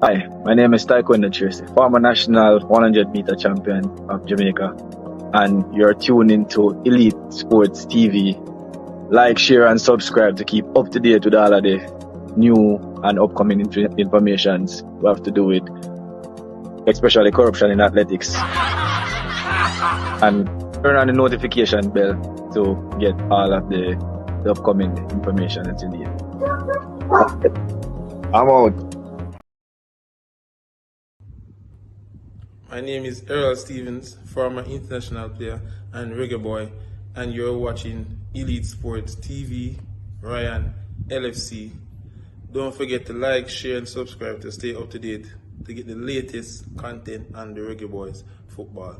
Hi, my name is Dujuan Whisper, former national 100-meter champion of Jamaica, and you're tuned into Elite Sports TV. Like, share, and subscribe to keep up to date with all of the new and upcoming informations we have to do with, especially corruption in athletics. And turn on the notification bell to get all of the upcoming information that's in here. I'm out. My name is Errol Stevens, former international player and reggae boy, and you're watching Elite Sports TV, Ryan, LFC. Don't forget to like, share, and subscribe to stay up to date to get the latest content on the Reggae Boyz football.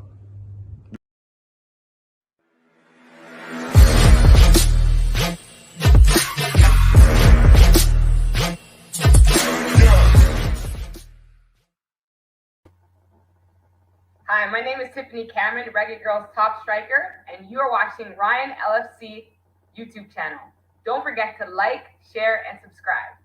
Hi, my name is Tiffany Cameron, Reggae Girlz top striker, and you are watching Ryan LFC YouTube channel. Don't forget to like, share, and subscribe.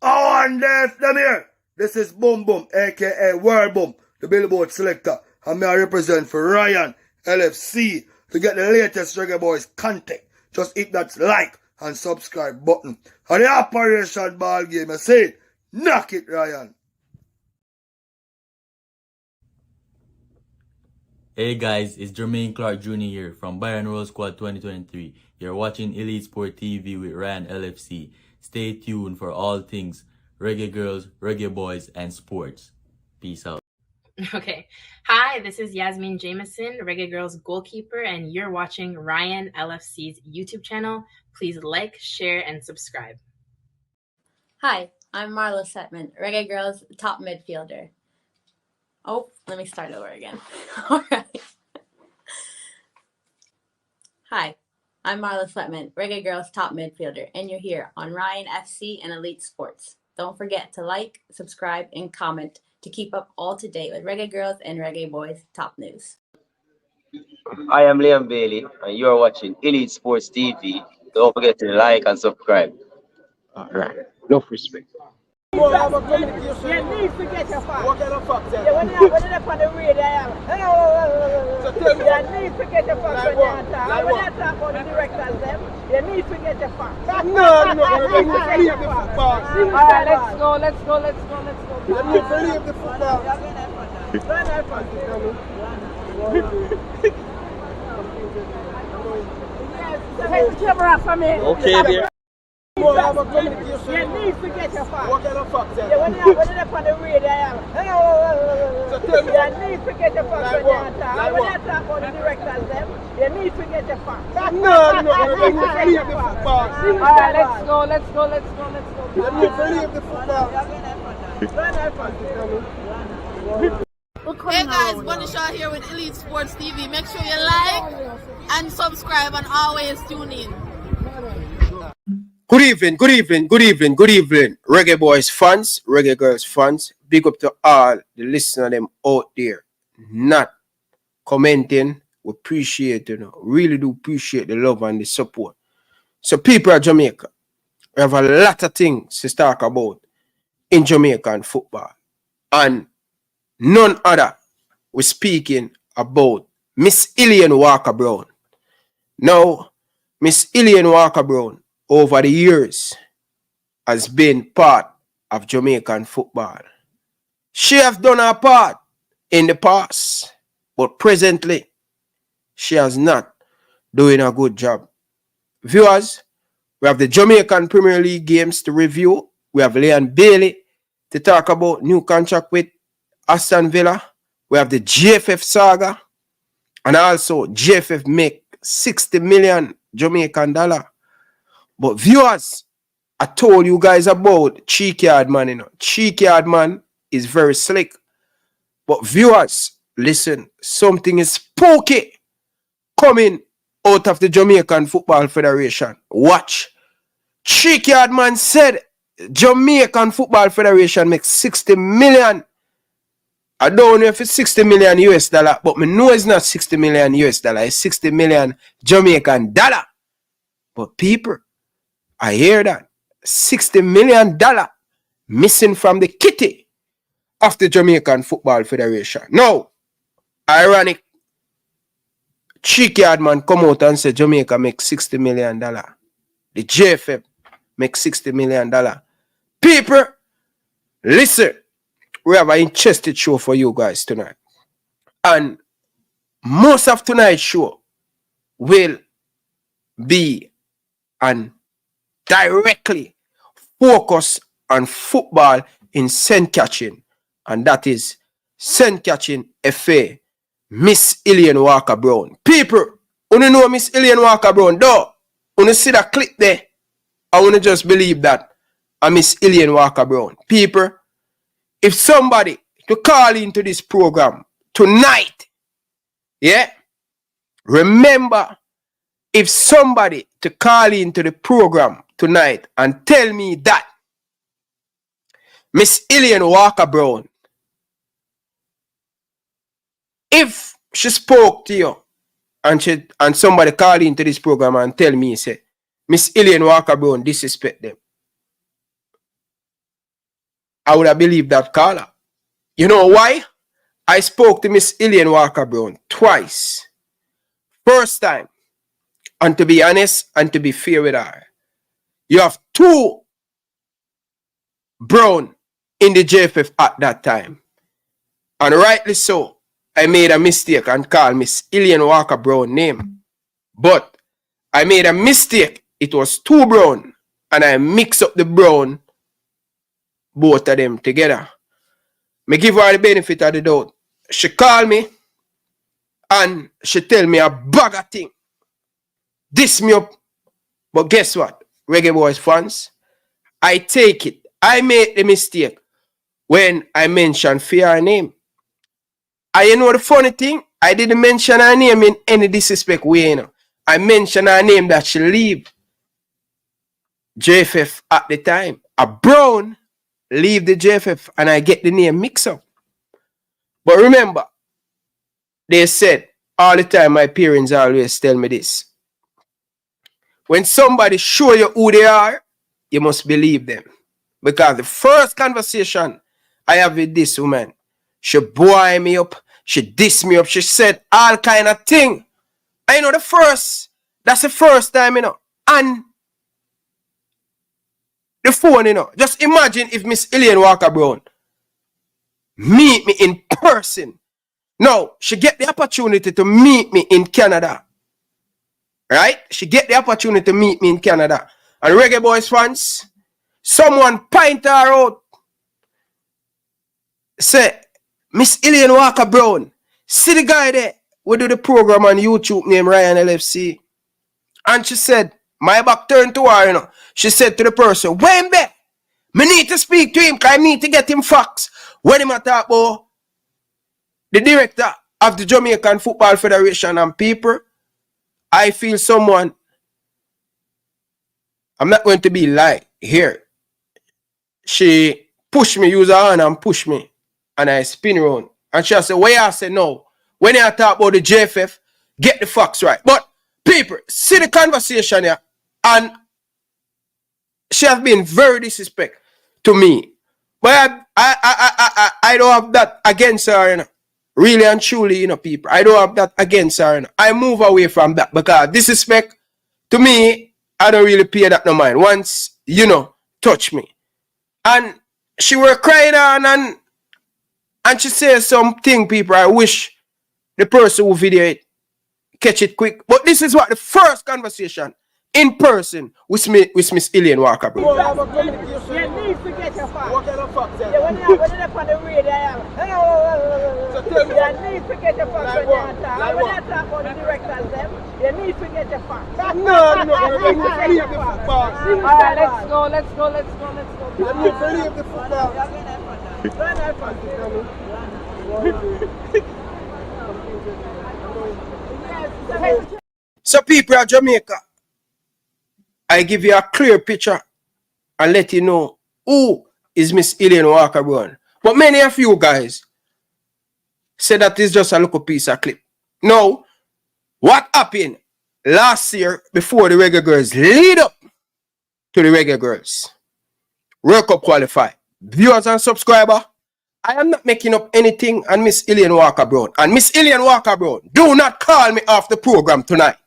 Oh, and there's them here. This is Boom Boom, aka World Boom, the Billboard selector, and I represent for Ryan LFC. To get the latest Reggae Boyz content, just hit that like and subscribe button. And the Operation Ball Game, I say, knock it, Ryan. Hey guys, it's Jermaine Clark Jr. here from Bayern Roll Squad 2023. You're watching Elite Sport TV with Ryan LFC. Stay tuned for all things Reggae Girls, Reggae Boys, and sports. Peace out. Okay. Hi, this is Yasmin Jameson, Reggae Girlz goalkeeper, and you're watching Ryan LFC's YouTube channel. Please like, share, and subscribe. Hi, I'm Marla Setman, Reggae Girlz top midfielder. Oh, let me start over again. All right. Hi, I'm Marla Sletman, Reggae Girlz top midfielder, and you're here on Ryan FC and Elite Sports. Don't forget to like, subscribe, and comment to keep up all to date with Reggae Girlz and Reggae Boyz top news. I am Liam Bailey, and you are watching Elite Sports TV. Don't forget to like and subscribe. All right. Enough respect. You need to get your facts. What kind of facts? Yeah, when you're on the radio, you need to get your facts when you're talking. When you're talking about the directors, you need to get your facts. No, you need to leave the football. Alright, let's go. You need to leave the football. Take the camera from me. Okay, dear. You need to get your facts. What kind of facts? Yeah, when you're on the radio, you need to get your facts when you're talking. When you're talking about the directors, you need to get your facts. No, you need to leave the football. Alright, let's go. You need to leave the football. Hey guys, Bunny Shaw here with Elite Sports TV. Make sure you like and subscribe and always tune in. Good evening, Reggae Boyz fans, Reggae Girlz fans. Big up to all the listeners them out there. Not commenting, we appreciate really do appreciate the love and the support. So people of Jamaica, we have a lot of things to talk about in Jamaican football. And none other, we're speaking about Miss Elaine Walker-Brown. Now, Miss Elaine Walker-Brown, over the years, has been part of Jamaican football. She has done her part in the past, but presently, she has not doing a good job. Viewers, we have the Jamaican Premier League games to review. We have Leon Bailey to talk about new contract with Aston Villa. We have the JFF Saga, and also JFF make 60 million Jamaican dollar. But viewers, I told you guys about Cheeky Yard Man. Cheeky Yard Man is very slick. But viewers, listen, something is spooky coming out of the Jamaican Football Federation. Watch. Cheeky Yard Man said Jamaican Football Federation makes 60 million. I don't know if it's 60 million US dollar, but I know it's not 60 million US dollar. It's 60 million Jamaican dollar. But people, I hear that $60 million missing from the kitty of the Jamaican Football Federation. Now, ironic, cheeky hard man come out and say Jamaica makes $60 million. The JFF makes $60 million. People, listen, we have an interesting show for you guys tonight. And most of tonight's show will be and directly focus on football in St. Catherine, and that is St. Catherine FA, Miss Elaine Walker-Brown. People, you know Miss Elaine Walker-Brown, though, you see that clip there, I want to just believe that I Miss Elaine Walker-Brown. People, if somebody to call into this program tonight, yeah, remember, if somebody to call into the program tonight and tell me that Miss Elaine Walker-Brown, if she spoke to you and somebody called into this program and tell me, say, Miss Elaine Walker-Brown disrespect them, I would have believed that caller. You know why? I spoke to Miss Elaine Walker-Brown twice. First time, and to be honest and to be fair with her, you have two Brown in the JFF at that time. And rightly so, I made a mistake and called Miss Elaine Walker-Brown name. But I made a mistake. It was two Brown. And I mixed up the Brown, both of them together. Me give her the benefit of the doubt. She called me and she tell me a bag of thing. Diss me up. But guess what? Reggae Boyz fans, I take it. I made the mistake when I mentioned her name. And you know the funny thing? I didn't mention her name in any disrespect way. You know. I mentioned her name that she leave JFF at the time. A Brown leave the JFF and I get the name mixed up. But remember, they said all the time, my parents always tell me this. When somebody show you who they are, you must believe them. Because the first conversation I have with this woman, she boy me up, she diss me up, she said all kind of thing. I know that's the first time, you know. And the phone, you know. Just imagine if Miss Elaine Walker-Brown meet me in person. Now, she get the opportunity to meet me in Canada. Right? She get the opportunity to meet me in Canada. And Reggae Boyz fans, someone point her out. Say, Miss Elaine Walker-Brown, see the guy there? We do the program on YouTube named Ryan LFC. And she said, my back turned to her, you know. She said to the person, when be? Me need to speak to him because I need to get him facts. When him talk about the director of the Jamaican Football Federation and people, I feel someone, I'm not going to be lie here. She pushed me, use her hand and push me. And I spin around. And she said, why I said no? When I talk about the JFF, get the facts right. But people, see the conversation here. And she has been very disrespectful to me. But I don't have that against her, you know. Really and truly, you know, people. I don't have that against her, you know. I move away from that because disrespect, to me, I don't really pay that no mind. Once, you know, touch me. And she were crying on and she says something, people, I wish the person who video it catch it quick. But this is what the first conversation in person with Miss Elaine Walker-Brown. You need to get your facts. What kind of facts? Yeah, when you're on the radio, you need to get your facts when you talk. When you talk about the directors, you need to get your facts. No, you need to leave the football. Alright, let's go. You need to leave the football. So people at Jamaica, I give you a clear picture and let you know who is Miss Elaine Walker-Brown. But many of you guys say that is just a little piece of clip. No, what happened last year before the Reggae Girlz lead up to the Reggae Girlz World Cup qualified? viewers and subscribers, I am not making up anything on Miss Elaine Walker-Brown. And Miss Elaine Walker-Brown, do not call me off the program tonight.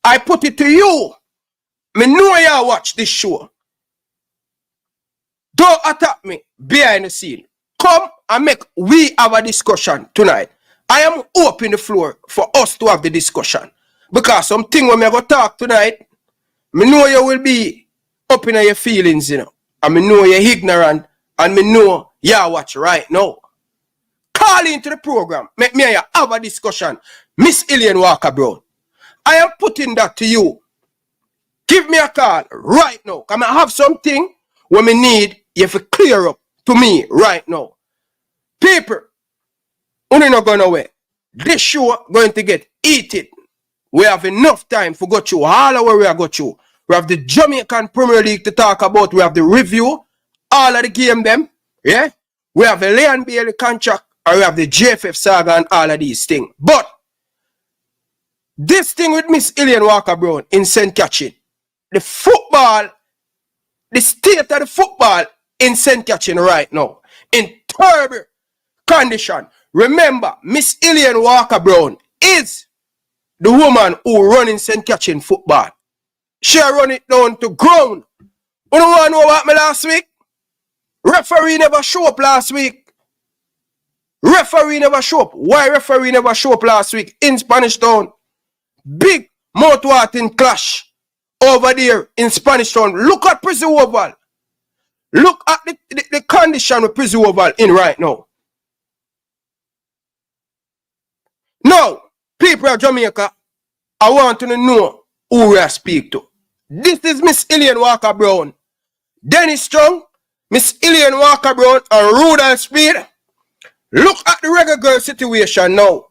I put it to you. Me know y'all watch this show. Don't attack me behind the scene. Come and we have a discussion tonight. I am open the floor for us to have the discussion. Because something when me go talk tonight, me know you will be up in your feelings, you know. And me know you're ignorant. And me know y'all watch right now. Call into the program. Make me and you have a discussion. Miss Elaine Walker-Brown, I am putting that to you. Give me a call right now. Because I have something where me need you to clear up to me right now. People, you're not going away. This show going to get heated. We have enough time to go through all of where we are go through. We have the Jamaican Premier League to talk about. We have the review, all of the game them. Yeah? We have the Elaine Bailey contract, or we have the JFF Saga and all of these things. But this thing with Miss Elaine Walker-Brown in St. Catherine, the football, the state of the football in St. Catherine right now, in terrible condition. Remember, Miss Elaine Walker-Brown is the woman who run in St. Catherine football. She run it down to ground. You know what happened last week? Referee never show up last week. Referee never show up. Why referee never show up last week in Spanish Town? Big mouth-watering clash over there in Spanish Town. Look at Prison Oval. Look at the condition of Prison Oval in right now. Now, people of Jamaica, I want to know who we speak to. This is Miss Elaine Walker-Brown, Dennis Strong, Miss Elaine Walker-Brown, and Rudolph Speid. Look at the Reggae Girl situation now.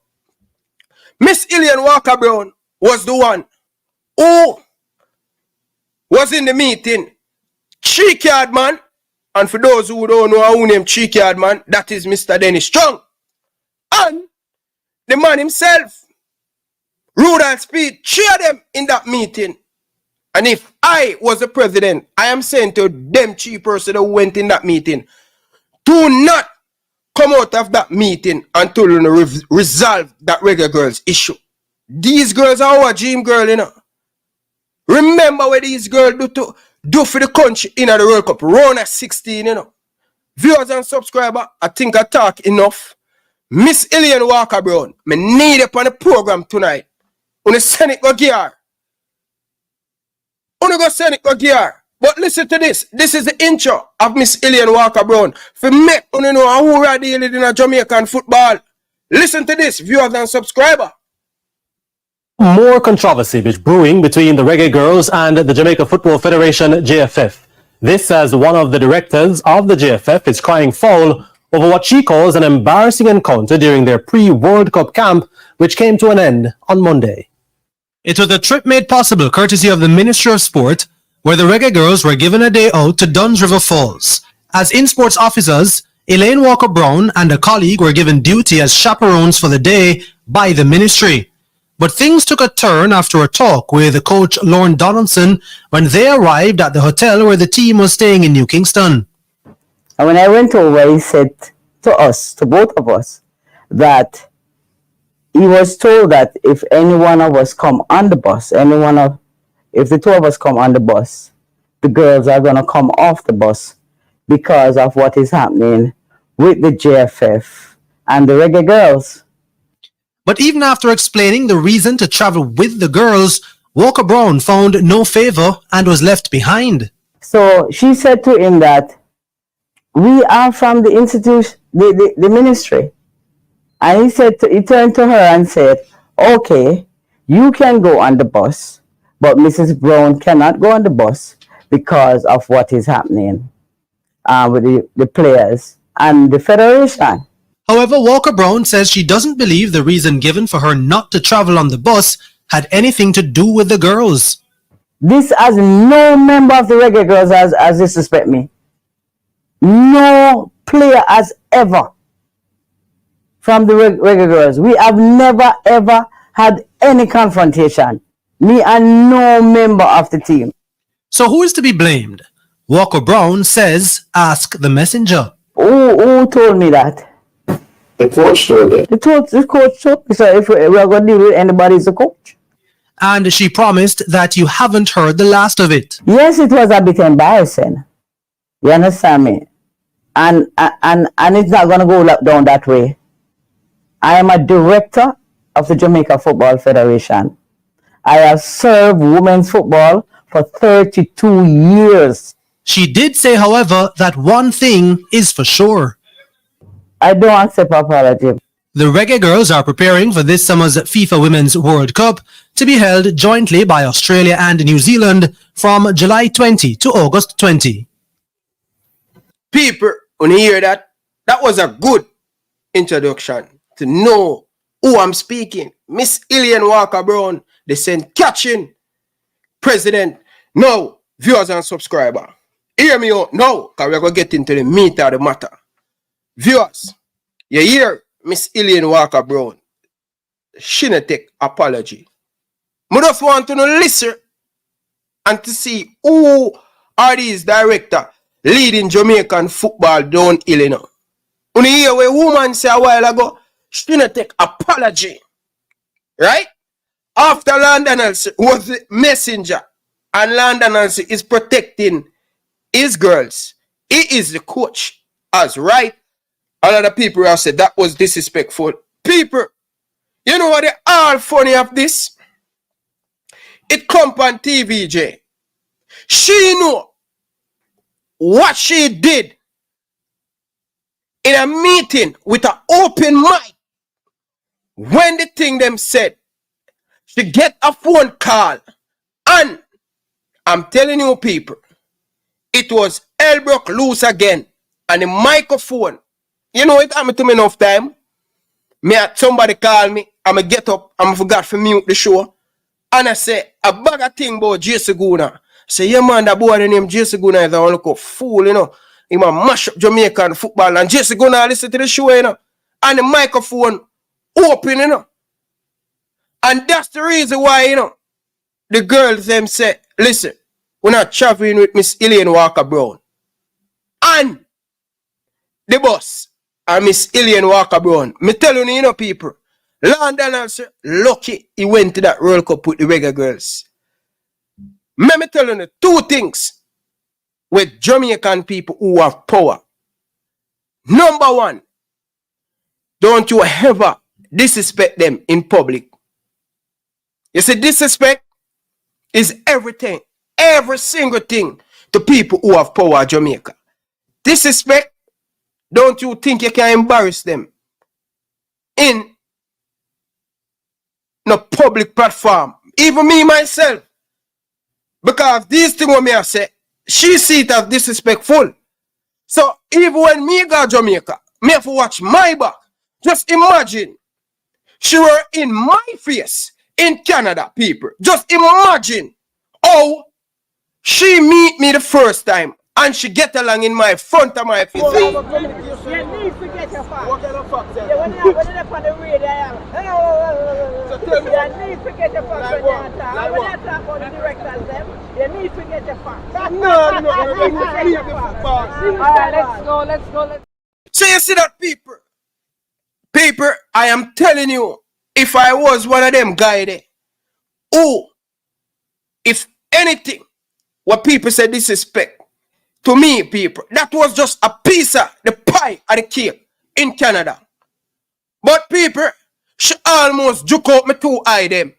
Miss Elaine Walker-Brown was the one who was in the meeting. Cheek Yard Man, and for those who don't know who named Cheek Yard Man, that is Mr. Dennis Strong. And the man himself, Rudolph Speid, cheer them in that meeting. And if I was the president, I am saying to them chief person who went in that meeting, do not come out of that meeting until you resolve that Reggae Girls issue. These girls are our dream girl, you know. Remember what these girls do for the country in the World Cup. Round at 16, you know. Viewers and subscribers, I think I talk enough. Miss Elaine Walker-Brown, me need up on the program tonight. Wanna send it go gear. Go send it go gear. But listen to this. This is the intro of Miss Elaine Walker-Brown. For make you know who are dealing in a Jamaican football. Listen to this, viewers and subscribers. More controversy brewing between the Reggae Girls and the Jamaica Football Federation, JFF. This as one of the directors of the JFF is crying foul over what she calls an embarrassing encounter during their pre-World Cup camp, which came to an end on Monday. It was a trip made possible courtesy of the Ministry of Sport, where the Reggae Girls were given a day out to Duns River Falls. As in-sports officers, Elaine Walker-Brown and a colleague were given duty as chaperones for the day by the ministry. But things took a turn after a talk with coach Lorne Donaldson when they arrived at the hotel where the team was staying in New Kingston. And when I went over, he said to us, to both of us, that he was told that if any one of us come on the bus, if the two of us come on the bus, the girls are going to come off the bus because of what is happening with the JFF and the Reggae Girls. But even after explaining the reason to travel with the girls, Walker-Brown found no favor and was left behind. So she said to him that we are from the institution, the ministry. And he turned to her and said, okay, you can go on the bus, but Mrs. Brown cannot go on the bus because of what is happening with the players and the federation. However, Walker-Brown says she doesn't believe the reason given for her not to travel on the bus had anything to do with the girls. This has no member of the Reggae Girls has disrespect me. No player has ever from the Reggae Girls. We have never ever had any confrontation. Me and no member of the team. So who is to be blamed? Walker-Brown says, ask the messenger. Who told me that? The coach told it. The coach told me. So if we are going to deal with anybody, it's the coach. And she promised that you haven't heard the last of it. Yes, it was a bit embarrassing. You understand me? And it's not going to go down that way. I am a director of the Jamaica Football Federation. I have served women's football for 32 years. She did say, however, that one thing is for sure. I don't accept apology. The Reggae Girls are preparing for this summer's FIFA Women's World Cup to be held jointly by Australia and New Zealand from July 20 to August 20. People, when you hear that, that was a good introduction to know who I'm speaking. Miss Elaine Walker-Brown, the St. Catherine president. Now, viewers and subscribers, hear me out now, because we're going to get into the meat of the matter. Viewers, you hear Miss Elaine Walker-Brown, she not take apology. I just want to listen and to see who are these directors leading Jamaican football down Illinois. When you hear what woman say a while ago, she not take apology. Right? After Landon Elsie was the messenger and Landon Elsie is protecting his girls, he is the coach. As right, a lot of people have said that was disrespectful. People, you know what they all funny of this? It come on TVJ. She know what she did in a meeting with an open mic. When the thing them said, she get a phone call, and I'm telling you people, it was Elbrook loose again, and the microphone. You know it happened to me enough time. Me had somebody call me, I'ma get up, I'ma forgot to mute the show, and I say a bag of thing about Jay Seguna. Say, yeah man, that boy named Jay Seguna is a look fool, you know. He might mash up Jamaican football, and Jay Seguna listen to the show, you know. And the microphone open, you know. And that's the reason why, you know, the girls them say, listen, we're not traveling with Miss Elaine Walker-Brown. And the boss and Miss Elaine Walker-Brown. Me tell you know, people, Landon also lucky he went to that World Cup with the Reggae Girls. Me tell you two things with Jamaican people who have power. Number one, don't you ever disrespect them in public. You see, disrespect is everything, every single thing to people who have power in Jamaica. Disrespect, don't you think you can embarrass them in no public platform? Even me myself. Because these things what me I say, she see it as disrespectful. So even when me go to Jamaica, me have to watch my back. Just imagine she were in my face in Canada, people. Just imagine how she meet me the first time and she get along in my front of my face. You need to get your facts. What kind of facts? Yeah, when you're on the radio, you need to get your facts when you're talking. When you talk about the directors, you need to get your facts. No, you need to get your facts. Alright, let's go. So you see that, people? People, I am telling you, if I was one of them guys there, who, if anything, what people say disrespect to me, people, that was just a piece of the pie of the cake in Canada. But people, she almost juke out my two eye them.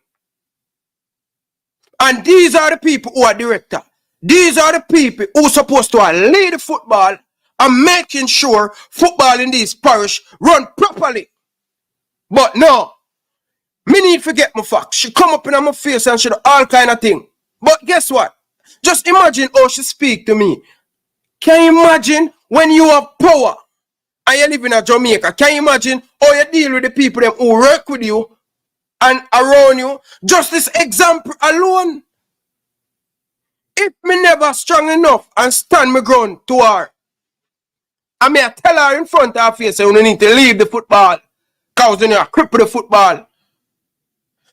And these are the people who are director. These are the people who are supposed to lead the football and making sure football in this parish run properly. But no, me need to get my facts. She come up in my face and she do all kind of thing. But guess what? Just imagine how she speak to me. Can you imagine when you have power and you live in Jamaica? Can you imagine how you deal with the people them who work with you and around you? Just this example alone. If me never strong enough and stand my ground to her, I may tell her in front of her face, you need to leave the football because you are cripple the football.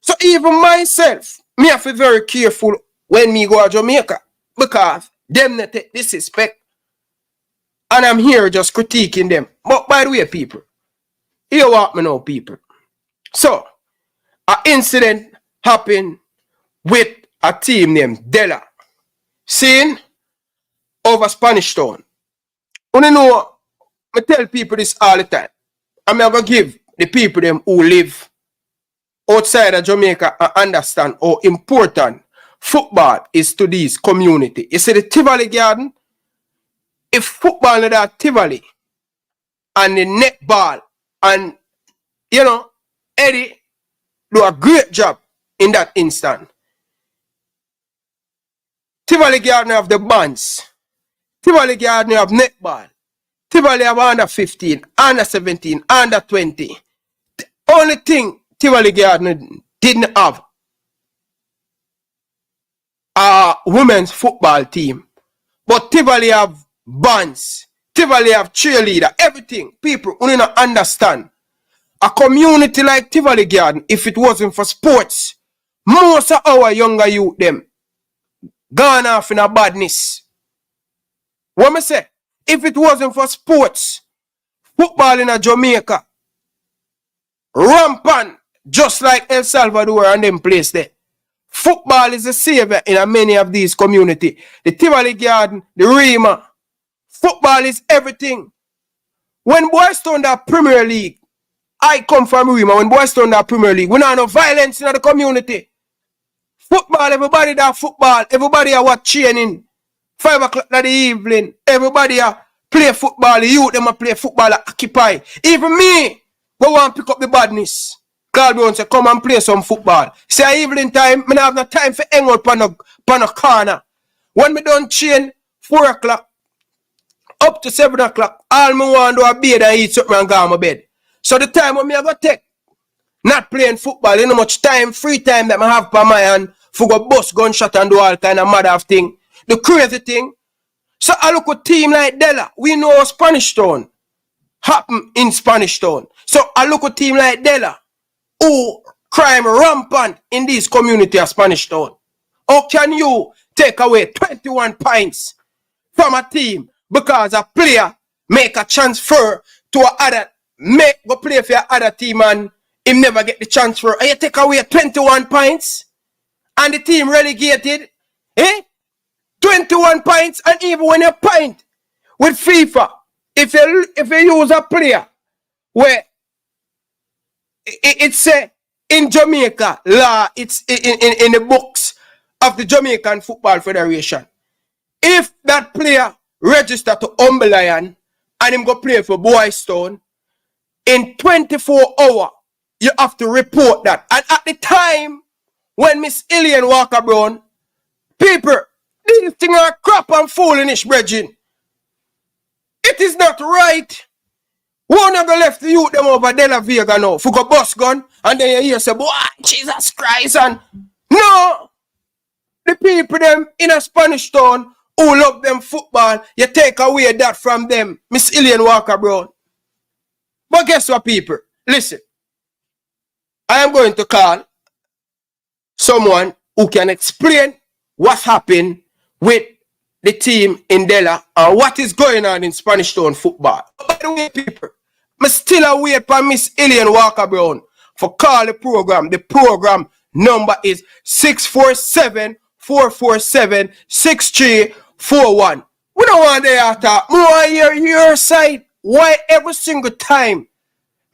So even myself, me have to be very careful when me go to Jamaica because Them that take disrespect. And I'm here just critiquing them. But by the way, people, hear what me know, people. So, an incident happened with a team named Dela. Seen over Spanish Town. You know, I tell people this all the time. I'm going to give the people them who live outside of Jamaica and understand how important football is to this community. You see the Tivoli Garden? If football is that Tivoli and the netball and, you know, Eddie do a great job in that instant. Tivoli Garden have the bands. Tivoli Garden have netball. Tivoli have under 15, under 17, under 20. The only thing Tivoli Garden didn't have a women's football team. But Tivoli have bands. Tivoli have cheerleader. Everything. People who don't understand. A community like Tivoli Garden, if it wasn't for sports, most of our younger youth them gone off in a badness. What me say? If it wasn't for sports, football in a Jamaica, rampant, just like El Salvador and them place there. Football is a savior in a many of these communities. The Tivoli Garden, the Rima. Football is everything. When boys turn that Premier League, I come from Rima. When boys turn that Premier League, we don't have no violence in the community. Football, everybody that football, everybody are watch training. 5 o'clock in the evening, everybody play football. The youth them play football at Occupy. Even me, go want to pick up the badness. Call me and say, come and play some football. Say evening time, I don't have no time for hang out on a corner. When me done train, 4 o'clock, up to 7 o'clock, all me want to do a bed and eat something and go on my bed. So the time when me go take, not playing football, you know much time, free time that I have for my hand, for go bust gunshot and do all kind of mad of thing. The crazy thing. So I look at a team like Dela. We know Spanish Town happen in Spanish Town. So I look at a team like Dela who crime rampant in this community of Spanish Town. How can you take away 21 points from a team because a player make a transfer to a other, go play for your other team and him never get the transfer, and you take away 21 points and the team relegated? 21 points, and even when you point with FIFA, if you use a player where it's in Jamaica law, it's in the books of the Jamaican Football Federation. If that player register to Lion and him go play for Boys Town, in 24 hours, you have to report that. And at the time when Miss Elaine Walker-Brown, people, these things are crap and foolish, brethren. It is not right. One of the left the youth them over Dela Vega now for go bus gun, and then you hear say, boy, Jesus Christ, and no. The people them in a Spanish Town who love them football, you take away that from them, Miss Elaine Walker-Brown. But guess what, people? Listen. I am going to call someone who can explain what happened with the team in Dela and what is going on in Spanish Town football. By the way, people, I'm still wait for Miss Elaine Walker-Brown for call the program. The program number is 647-447-6341. We don't want to talk. We want to hear your side. Why every single time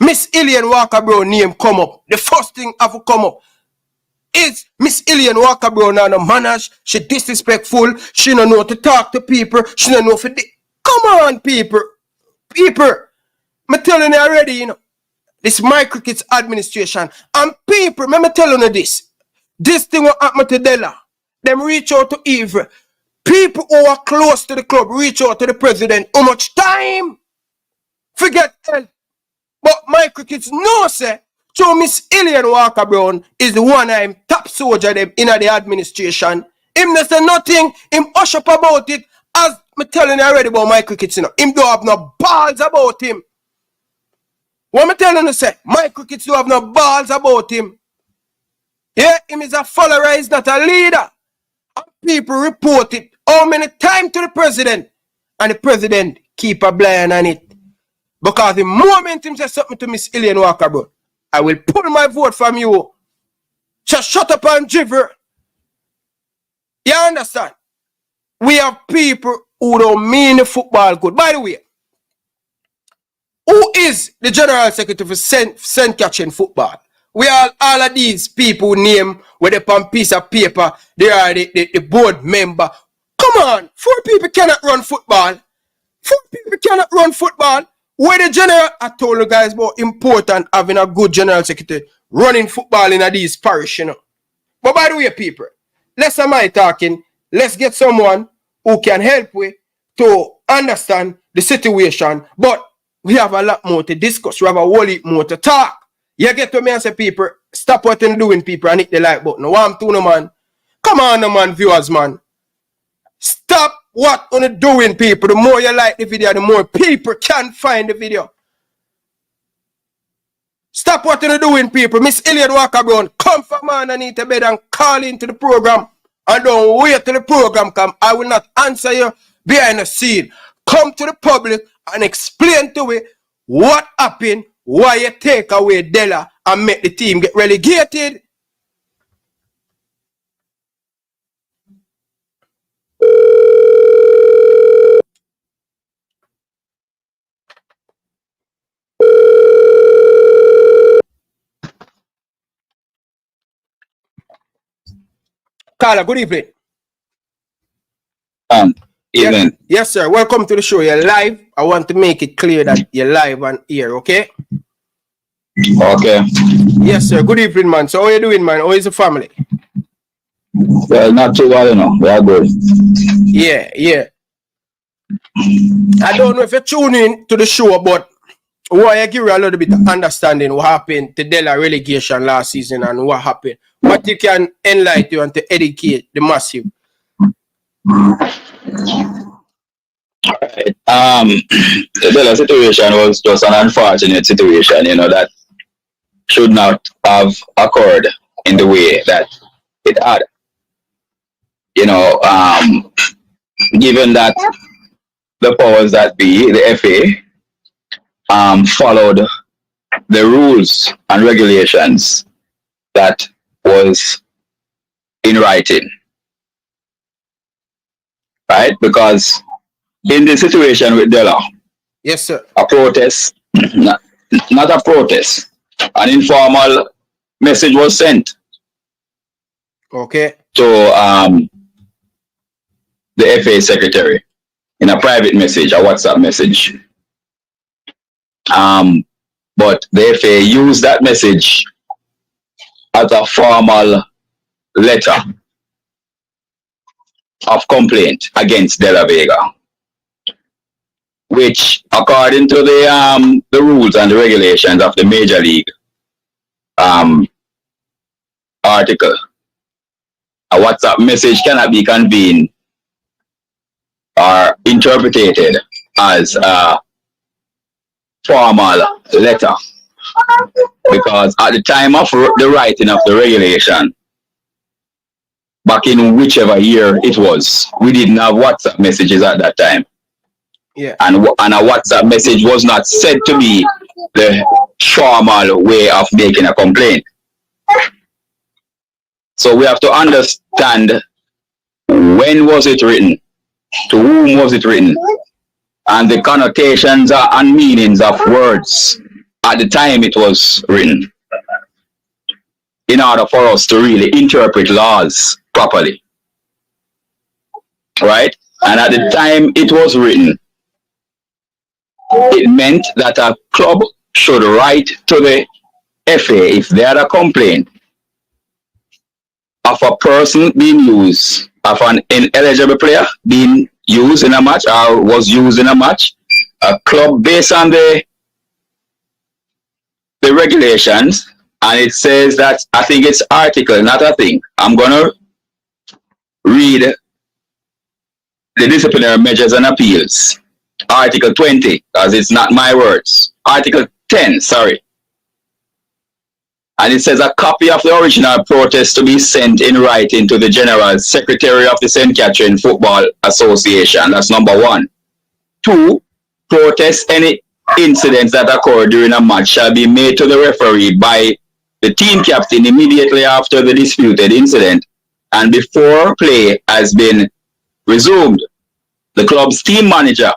Miss Elaine Walker-Brown name come up, the first thing have to come up is Miss Elaine Walker-Brown and a manners. She disrespectful. She don't know to talk to people. She don't know for the. Come on, people. People. I'm telling you already, you know. This my Ricketts administration. And people, let me tell you this. This thing will happen to Dela. Them reach out to Evil. People who are close to the club reach out to the president. How much time? Forget help. But my Ricketts know, say, so Miss Elaine Walker-Brown is the one I'm top soldier them in the administration. Him not say nothing, him hush up about it. As me telling you already about my Ricketts, you know, him don't have no balls about him. What me telling you say, my Ricketts don't have no balls about him. Yeah, him is a follower, he's not a leader. And people report it How many times to the president? And the president keep a blind on it. Because the moment him says something to Miss Elaine Walker-Brown, I will pull my vote from you. Just shut up and jiver. You understand? We have people who don't mean the football good. By the way, who is the General Secretary for St. Catherine football? We all of these people name with a on piece of paper, they are the board member. Come on, 4 people cannot run football. 4 people cannot run football. Where the general, I told you guys about important having a good general secretary running football in these parish, you know. But by the way, people, less am I talking. Let's get someone who can help with to understand the situation. But we have a lot more to discuss. We have a whole heap more to talk. You get to me and say, people, stop what you're doing, people, and hit the like button. No, I'm too, no, man. Come on, no, man, viewers, man. Stop what you're doing, people. The more you like the video, the more people can find the video. Stop what you're doing, people. Miss Elaine Walker-Brown, come from man underneath the bed and call into the program. And don't wait till the program come. I will not answer you behind the scene. Come to the public and explain to it what happened, why you take away Dela and make the team get relegated. Carla, good evening. Evening. Yes, sir. Welcome to the show. You're live. I want to make it clear that you're live on air, okay? Okay. Yes, sir. Good evening, man. So how are you doing, man? How is the family? Well, not too bad, you know. We are good. Yeah, yeah. I don't know if you're tuning in to the show, but I want to give you a little bit of understanding what happened to Dela relegation last season and what happened. What you can enlighten you and to educate the massive. The Dela situation was just an unfortunate situation, you know, that should not have occurred in the way that it had. You know, given that the powers that be, the FA, followed the rules and regulations that was in writing. Right? Because in the situation with Dela, yes, sir, a protest, not a protest, an informal message was sent. Okay. To the FA secretary in a private message, a WhatsApp message. But the FA used that message as a formal letter of complaint against Dela Vega, which, according to the rules and the regulations of the Major League article, a WhatsApp message cannot be convened or interpreted as a formal letter, because at the time of the writing of the regulation, back in whichever year it was, we didn't have WhatsApp messages at that time. Yeah. And a WhatsApp message was not said to be the formal way of making a complaint. So we have to understand, when was it written, to whom was it written, and the connotations and meanings of words at the time it was written, in order for us to really interpret laws properly. Right? And at the time it was written, it meant that a club should write to the FA if they had a complaint of a person being used, of an ineligible player being used in a match or was used in a match. A club, based on the regulations, and it says that, I think it's article, not a thing. I'm gonna read the disciplinary measures and appeals. Article 20, because it's not my words. Article 10, sorry. And it says a copy of the original protest to be sent in writing to the General Secretary of the St. Catherine Football Association. That's number 1. 2, protest any incidents that occur during a match shall be made to the referee by the team captain immediately after the disputed incident and before play has been resumed. The club's team manager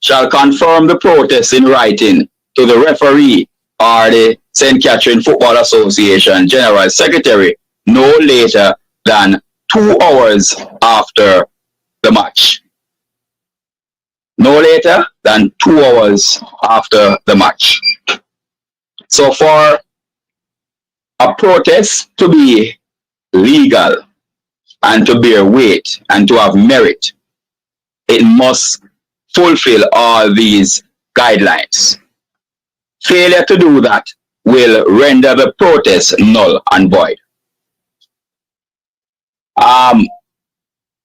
shall confirm the protest in writing to the referee or the St. Catherine Football Association General Secretary no later than 2 hours after the match. No later than 2 hours after the match. So for a protest to be legal and to bear weight and to have merit, it must fulfill all these guidelines. Failure to do that will render the protest null and void.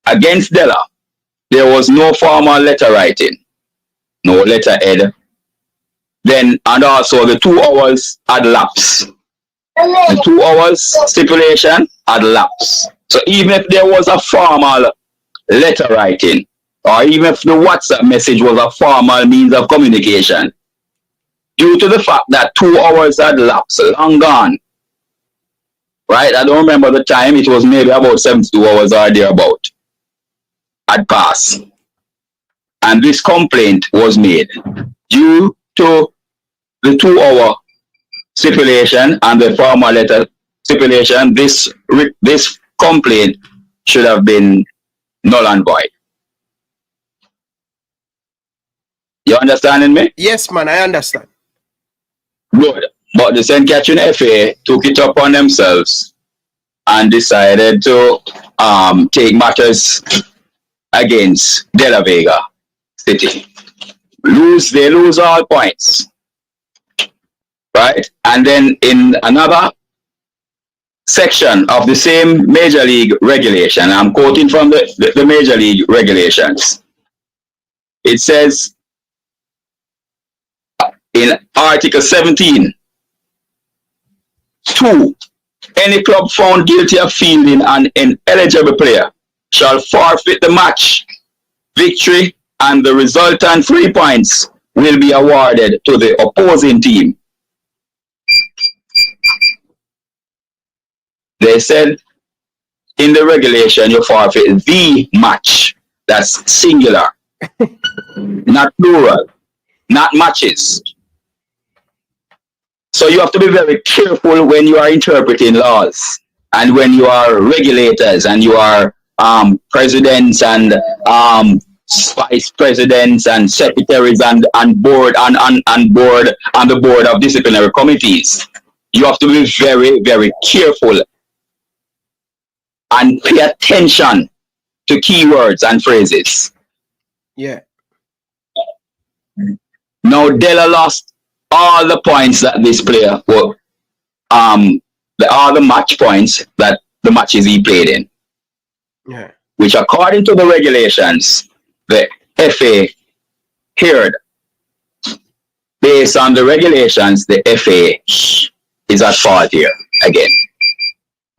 Against Dela, there was no formal letter writing, no letterhead. Then, and also the 2 hours had lapsed. The 2 hours stipulation had lapsed. So even if there was a formal letter writing, or even if the WhatsApp message was a formal means of communication, due to the fact that 2 hours had lapsed, long gone, right? I don't remember the time, it was maybe about 72 hours or thereabout, had passed. And this complaint was made. Due to the 2 hour stipulation and the formal letter stipulation, this complaint should have been null and void. You understanding me? Yes, man, I understand. Good. But the St. Catherine FA took it upon themselves and decided to take matters against De La Vega City. They lose all points. Right? And then in another section of the same Major League regulation, I'm quoting from the Major League regulations, it says in Article 17, 2, any club found guilty of fielding an ineligible player shall forfeit the match. Victory and the resultant 3 points will be awarded to the opposing team. They said in the regulation you forfeit the match. That's singular, not plural, not matches. So you have to be very careful when you are interpreting laws and when you are regulators and you are presidents and vice presidents and secretaries and board and board on the board of disciplinary committees. You have to be very, very careful and pay attention to keywords and phrases. Yeah. Now Dela lost all the points that this player were, all the match points that the matches he played in. Yeah. Which according to the regulations, the FA heard. Based on the regulations, the FA is at fault here again.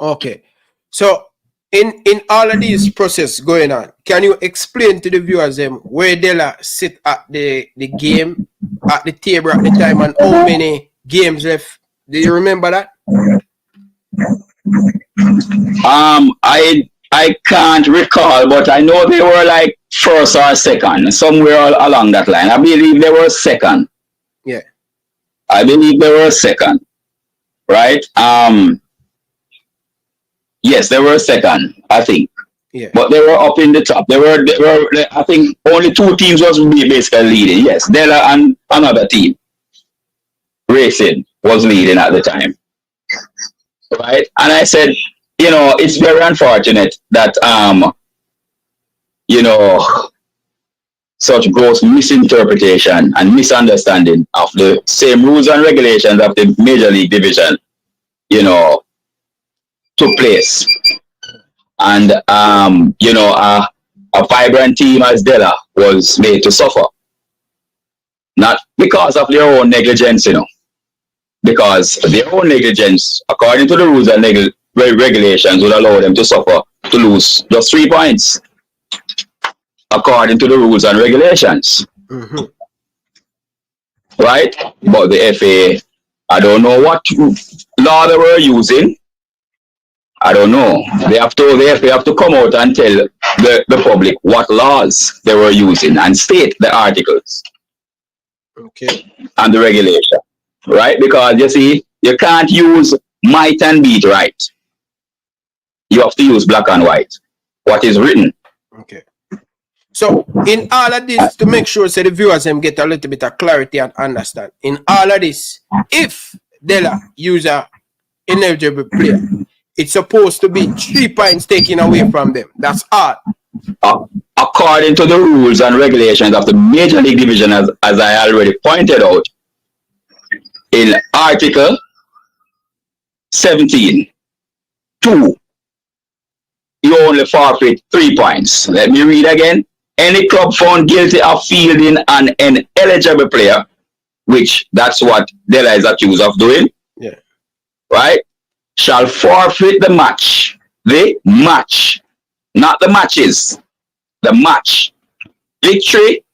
Okay. So in all of these process going on, can you explain to the viewers where Dela sit at the game, at the table at the time, and how many games left? Do you remember that? I can't recall, but I know they were like first or second, somewhere along that line. I believe they were second. Yeah. I believe they were second. Right? Yes, they were second, I think. Yeah. But they were up in the top. They were I think only 2 teams was basically leading. Yes, Dela and another team, Racing, was leading at the time. Right? And I said, you know, it's very unfortunate that you know, such gross misinterpretation and misunderstanding of the same rules and regulations of the Major League Division, you know, took place. And you know, a vibrant team as Dela was made to suffer. Not because of their own negligence, you know. because their own negligence, according to the rules and regulations, would allow them to suffer to lose just 3 points, according to the rules and regulations. Right? But the FA, I don't know what law they were using. I don't know. The FA have to come out and tell the public what laws they were using and state the articles. Okay. And the regulation. Right? Because you see, you can't use might and beat right. You have to use black and white. What is written. Okay. So in all of this, to make sure so the viewers get a little bit of clarity and understand, in all of this, if Dela use a ineligible player, it's supposed to be 3 points taken away from them. That's all. According to the rules and regulations of the Major League Division, as I already pointed out, in Article 17, 2, you only forfeit 3 points. Let me read again. Any club found guilty of fielding an ineligible player, which that's what Dela is accused of doing, right, shall forfeit the match. The match, not the matches. The match. Victory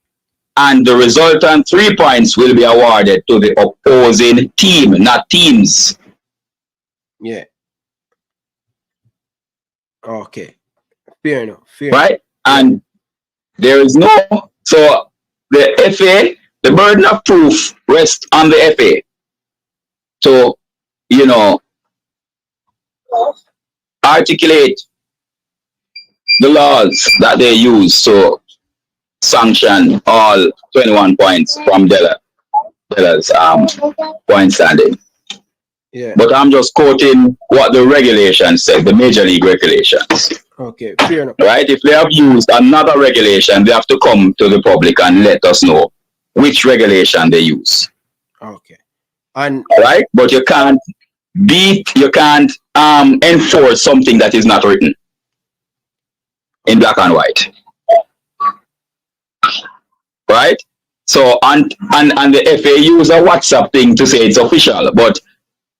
and the resultant 3 points will be awarded to the opposing team, not teams. Yeah. Okay. Fair enough. Fair right? enough. And there is no, so the FA, the burden of proof rests on the FA. So, you know, articulate the laws that they use to sanction all 21 points from Dela's point standing. Yeah. But I'm just quoting what the regulations said, the Major League regulations. Okay, fair enough. Right? If they have used another regulation, they have to come to the public and let us know which regulation they use. Okay. And right? But you can't enforce something that is not written in black and white. Right? So and the FA use a WhatsApp thing to say it's official, but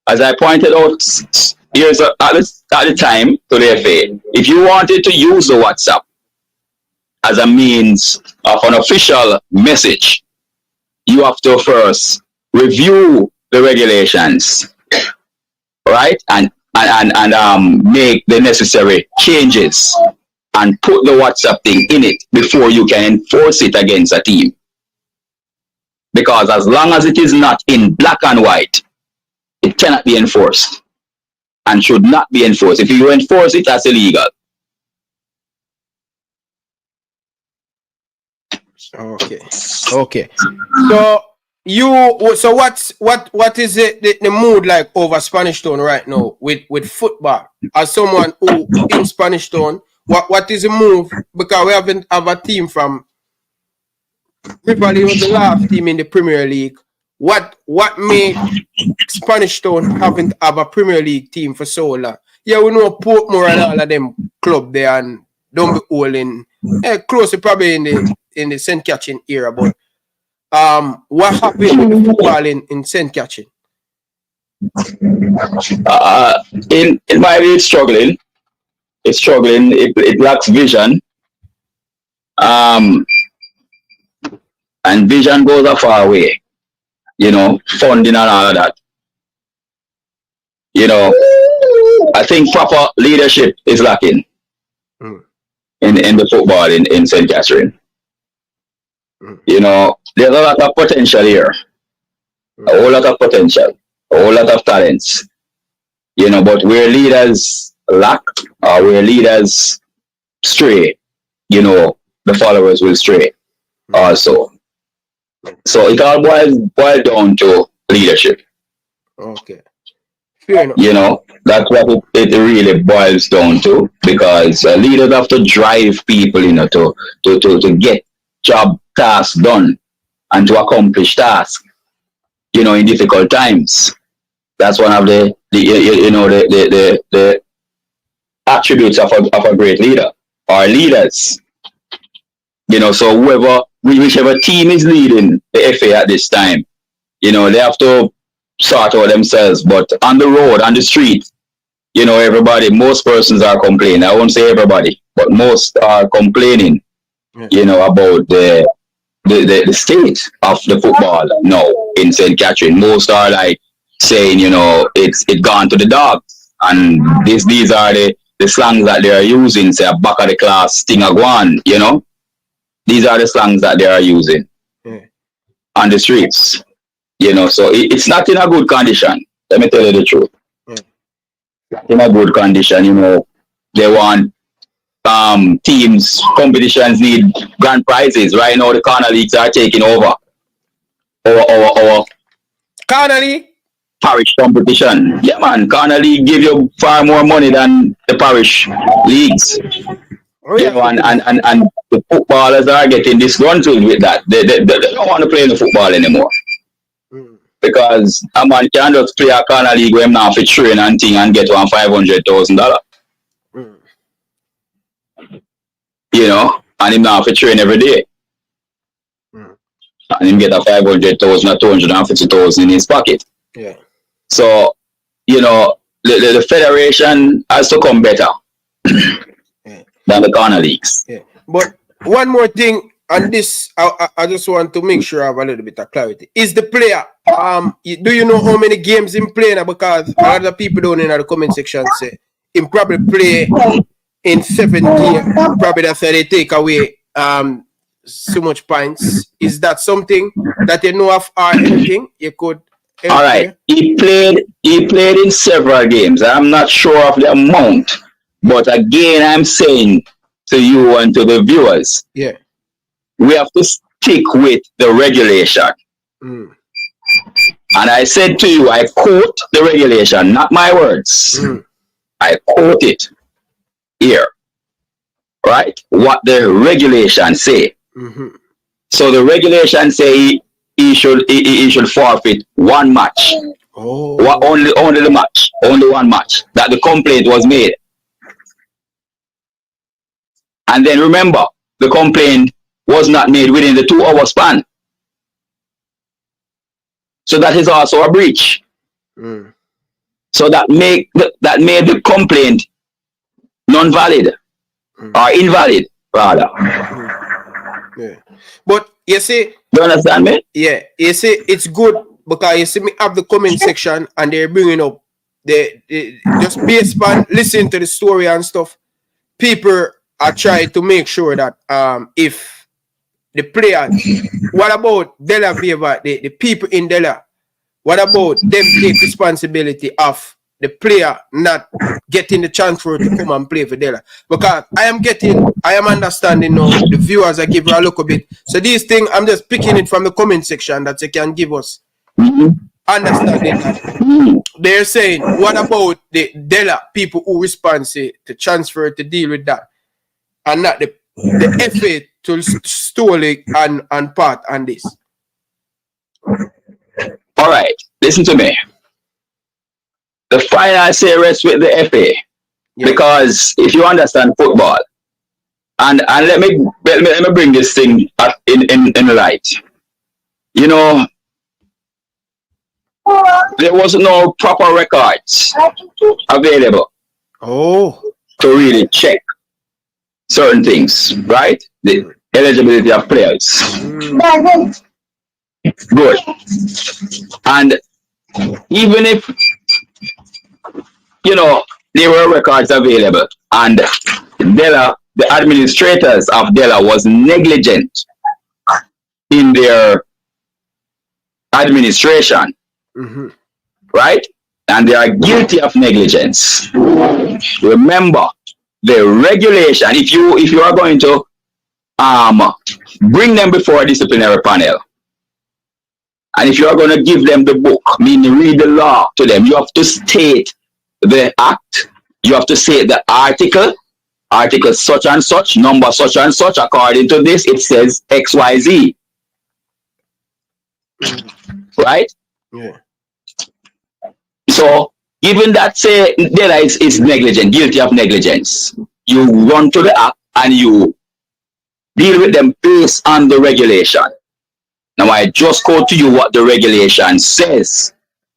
as I pointed out here's at the time to the FA, if you wanted to use the WhatsApp as a means of an official message, you have to first review the regulations, right? And make the necessary changes and put the WhatsApp thing in it before you can enforce it against a team. Because as long as it is not in black and white, it cannot be enforced and should not be enforced. If you enforce it, that's illegal. Okay. Okay. So what is the mood like over Spanish Town right now with football? As someone who in Spanish Town, what is the move? Because we haven't have a team from Rivali was the last team in the Premier League. What made Spanish Town haven't have a Premier League team for so long? Yeah, we know Portmore and all of them club there and don't be all in close probably in the St. Catherine era, but what happened with the football in St. Catherine? In my view, it's struggling. It's struggling. It lacks vision. And vision goes a far way. You know, funding and all of that. You know, I think proper leadership is lacking in the football in St. Catherine. You know, there's a lot of potential here. A whole lot of potential. A whole lot of talents. You know, but where leaders lack or where leaders stray, you know, the followers will stray also. So it all boils down to leadership. Okay. Fair enough. You know, that's what it really boils down to, because leaders have to drive people, you know, to get job tasks done and to accomplish tasks, you know, in difficult times. That's one of the attributes of a great leader or leaders. You know, so whichever team is leading the FA at this time, you know, they have to sort out themselves. But on the road, on the street, you know, most persons are complaining. I won't say everybody, but most are complaining, you know, about the state of the football now in St. Catherine. Most are like saying, you know, it gone to the dogs. And these are the slangs that they are using, say a back of the class thing a guan, you know. These are the slangs that they are using on the streets. You know, so it's not in a good condition. Let me tell you the truth. In a good condition, you know, they want teams, competitions need grand prizes. Right now, the corner leagues are taking over our corner league parish competition. Yeah, man, corner league give you far more money than the parish leagues. You know, and the footballers are getting disgruntled with that. They don't want to play in the football anymore. Because a man can just play a corner league where him now fit train and thing and get $500,000. You know, and him now fit train every day. And him get a 500,000 or 250,000 in his pocket. Yeah. So, you know, the federation has to come better than the corner leagues. Yeah. But one more thing on this, I just want to make sure I have a little bit of clarity. Is the player, do you know how many games him playing? Because a lot of people down in the comment section say him probably play in 7 games. Probably that's why they take away so much points. Is that something that you know of or anything you could? All right, he played in several games. I'm not sure of the amount, but again, I'm saying to you and to the viewers, yeah, we have to stick with the regulation. And I said to you, I quote the regulation, not my words. I quote it here, right? What the regulations say. So the regulations say he should forfeit 1 match. Only the match, only 1 match that the complaint was made. And then remember, the complaint was not made within the 2-hour span. So that is also a breach. So that made the complaint non-valid or invalid, rather. Yeah. But you see, you understand me? Yeah, you see, it's good because you see me have the comment section and they're bringing up the just based on listening to the story and stuff. People are trying to make sure that if the players, what about Dela Viva, the people in Dela, what about them take responsibility of the player not getting the chance for to come and play for Dela? Because I am understanding now, the viewers I give you a little bit. So these things, I'm just picking it from the comment section that they can give us understanding that. They're saying, what about the Dela people who respond to transfer to deal with that? And not the FA to stole it and part on this. All right, listen to me. The final say rests with the FA, because if you understand football, and let me bring this thing in light. You know, there was no proper records available. To really check certain things, right? The eligibility of players. Good. And even if, you know, there were records available and Dela, the administrators of Dela was negligent in their administration, right? And they are guilty of negligence. Remember, the regulation, if you are going to bring them before a disciplinary panel, and if you are going to give them the book, meaning read the law to them, you have to state the act, you have to say the article such and such, number such and such, according to this, it says XYZ. Right? Yeah. So, given that say Dela is negligent, guilty of negligence, you run to the act and you deal with them based on the regulation. Now, I just quote to you what the regulation says.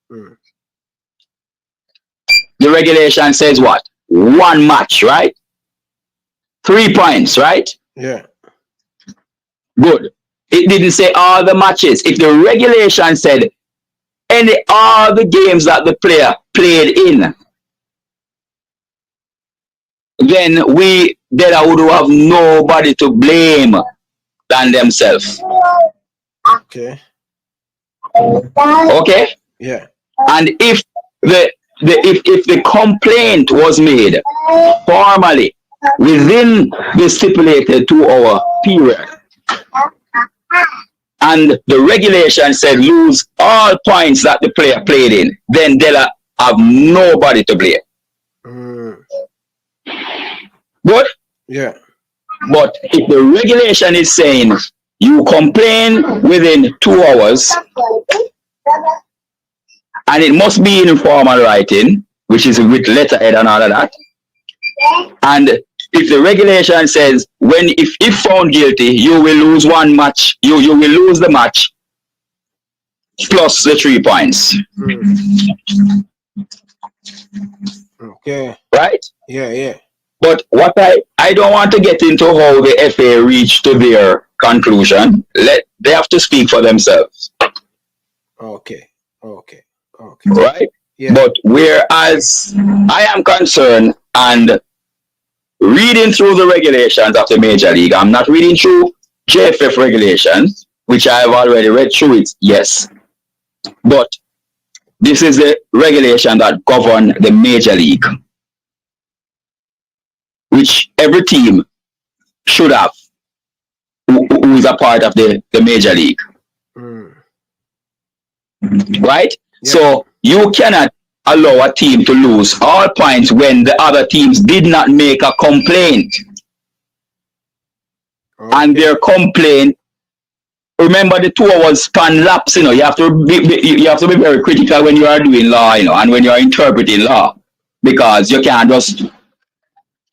The regulation says what? 1 match, right? 3 points, right? Yeah. Good. It didn't say all the matches. If the regulation said all the games that the player played in, then Dela would have nobody to blame than themselves. Okay. Okay? Yeah. And if the complaint was made formally within the stipulated 2-hour period, and the regulation said lose all points that the player played in, then Dela have nobody to blame. Good? Yeah. But if the regulation is saying you complain within 2 hours, and it must be in formal writing, which is with letterhead and all of that, and if the regulation says if found guilty, you will lose 1 match, you will lose the match plus the 3 points. Okay. Right? Yeah, yeah. But what I don't want to get into how the FA reached to their conclusion. They have to speak for themselves. Okay. Right? Yeah. But whereas I am concerned and reading through the regulations of the Major League, I'm not reading through JFF regulations, which I have already read through it, yes. But this is the regulation that govern the Major League, which every team should have who is a part of the Major League. Right? Yeah. So you cannot allow a team to lose all points when the other teams did not make a complaint. Okay. And their complaint, remember the 2 hours span lapse, you have to be very critical when you are doing law, and when you are interpreting law, because you can't just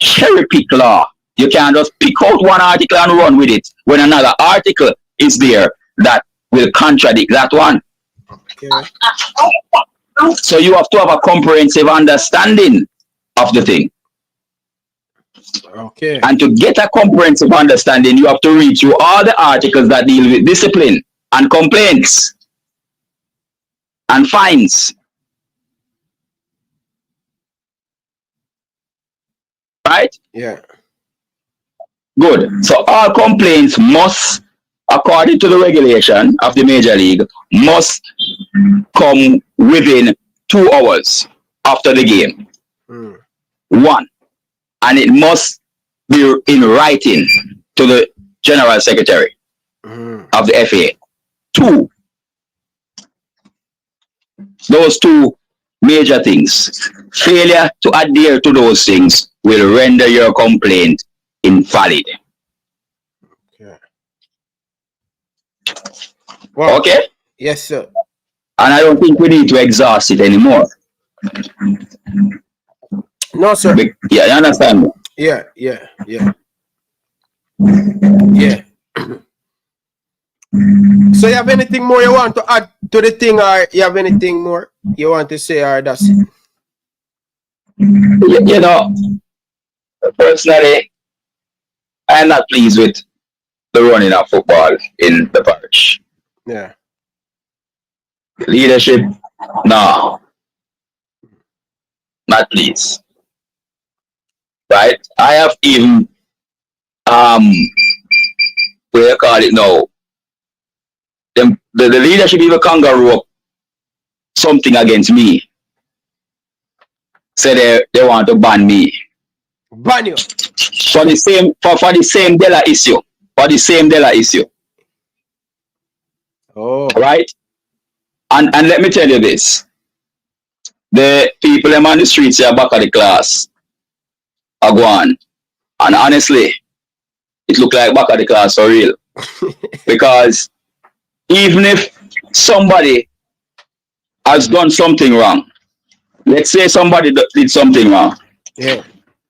cherry pick law. You can't just pick out one article and run with it when another article is there that will contradict that one. Okay. So you have to have a comprehensive understanding of the thing. Okay. And to get a comprehensive understanding, you have to read through all the articles that deal with discipline and complaints and fines. Right? Yeah. Good. So all complaints must, according to the regulation of the Major League, must come within 2 hours after the game. 1. And it must be in writing to the General Secretary of the FA. 2. Those 2 major things. Failure to adhere to those things will render your complaint invalid. Okay. Wow. Okay? Yes, sir. And I don't think we need to exhaust it anymore. No, sir. Yeah, you understand? Yeah. So you have anything more you want to add to the thing, or you have anything more you want to say, or that's it? Personally, I am not pleased with the running of football in the parish. Yeah. Leadership, no. Not pleased. Right? I have even what you call it now? The leadership even kangaroo up something against me. Say they want to ban me. Ban you? For the same Dela issue. For the same Dela issue. Oh. Right? And let me tell you this. The people them on the streets are back of the class are gone. And honestly, it look like back of the class for real. Because even if somebody has done something wrong, let's say somebody did something wrong, yeah,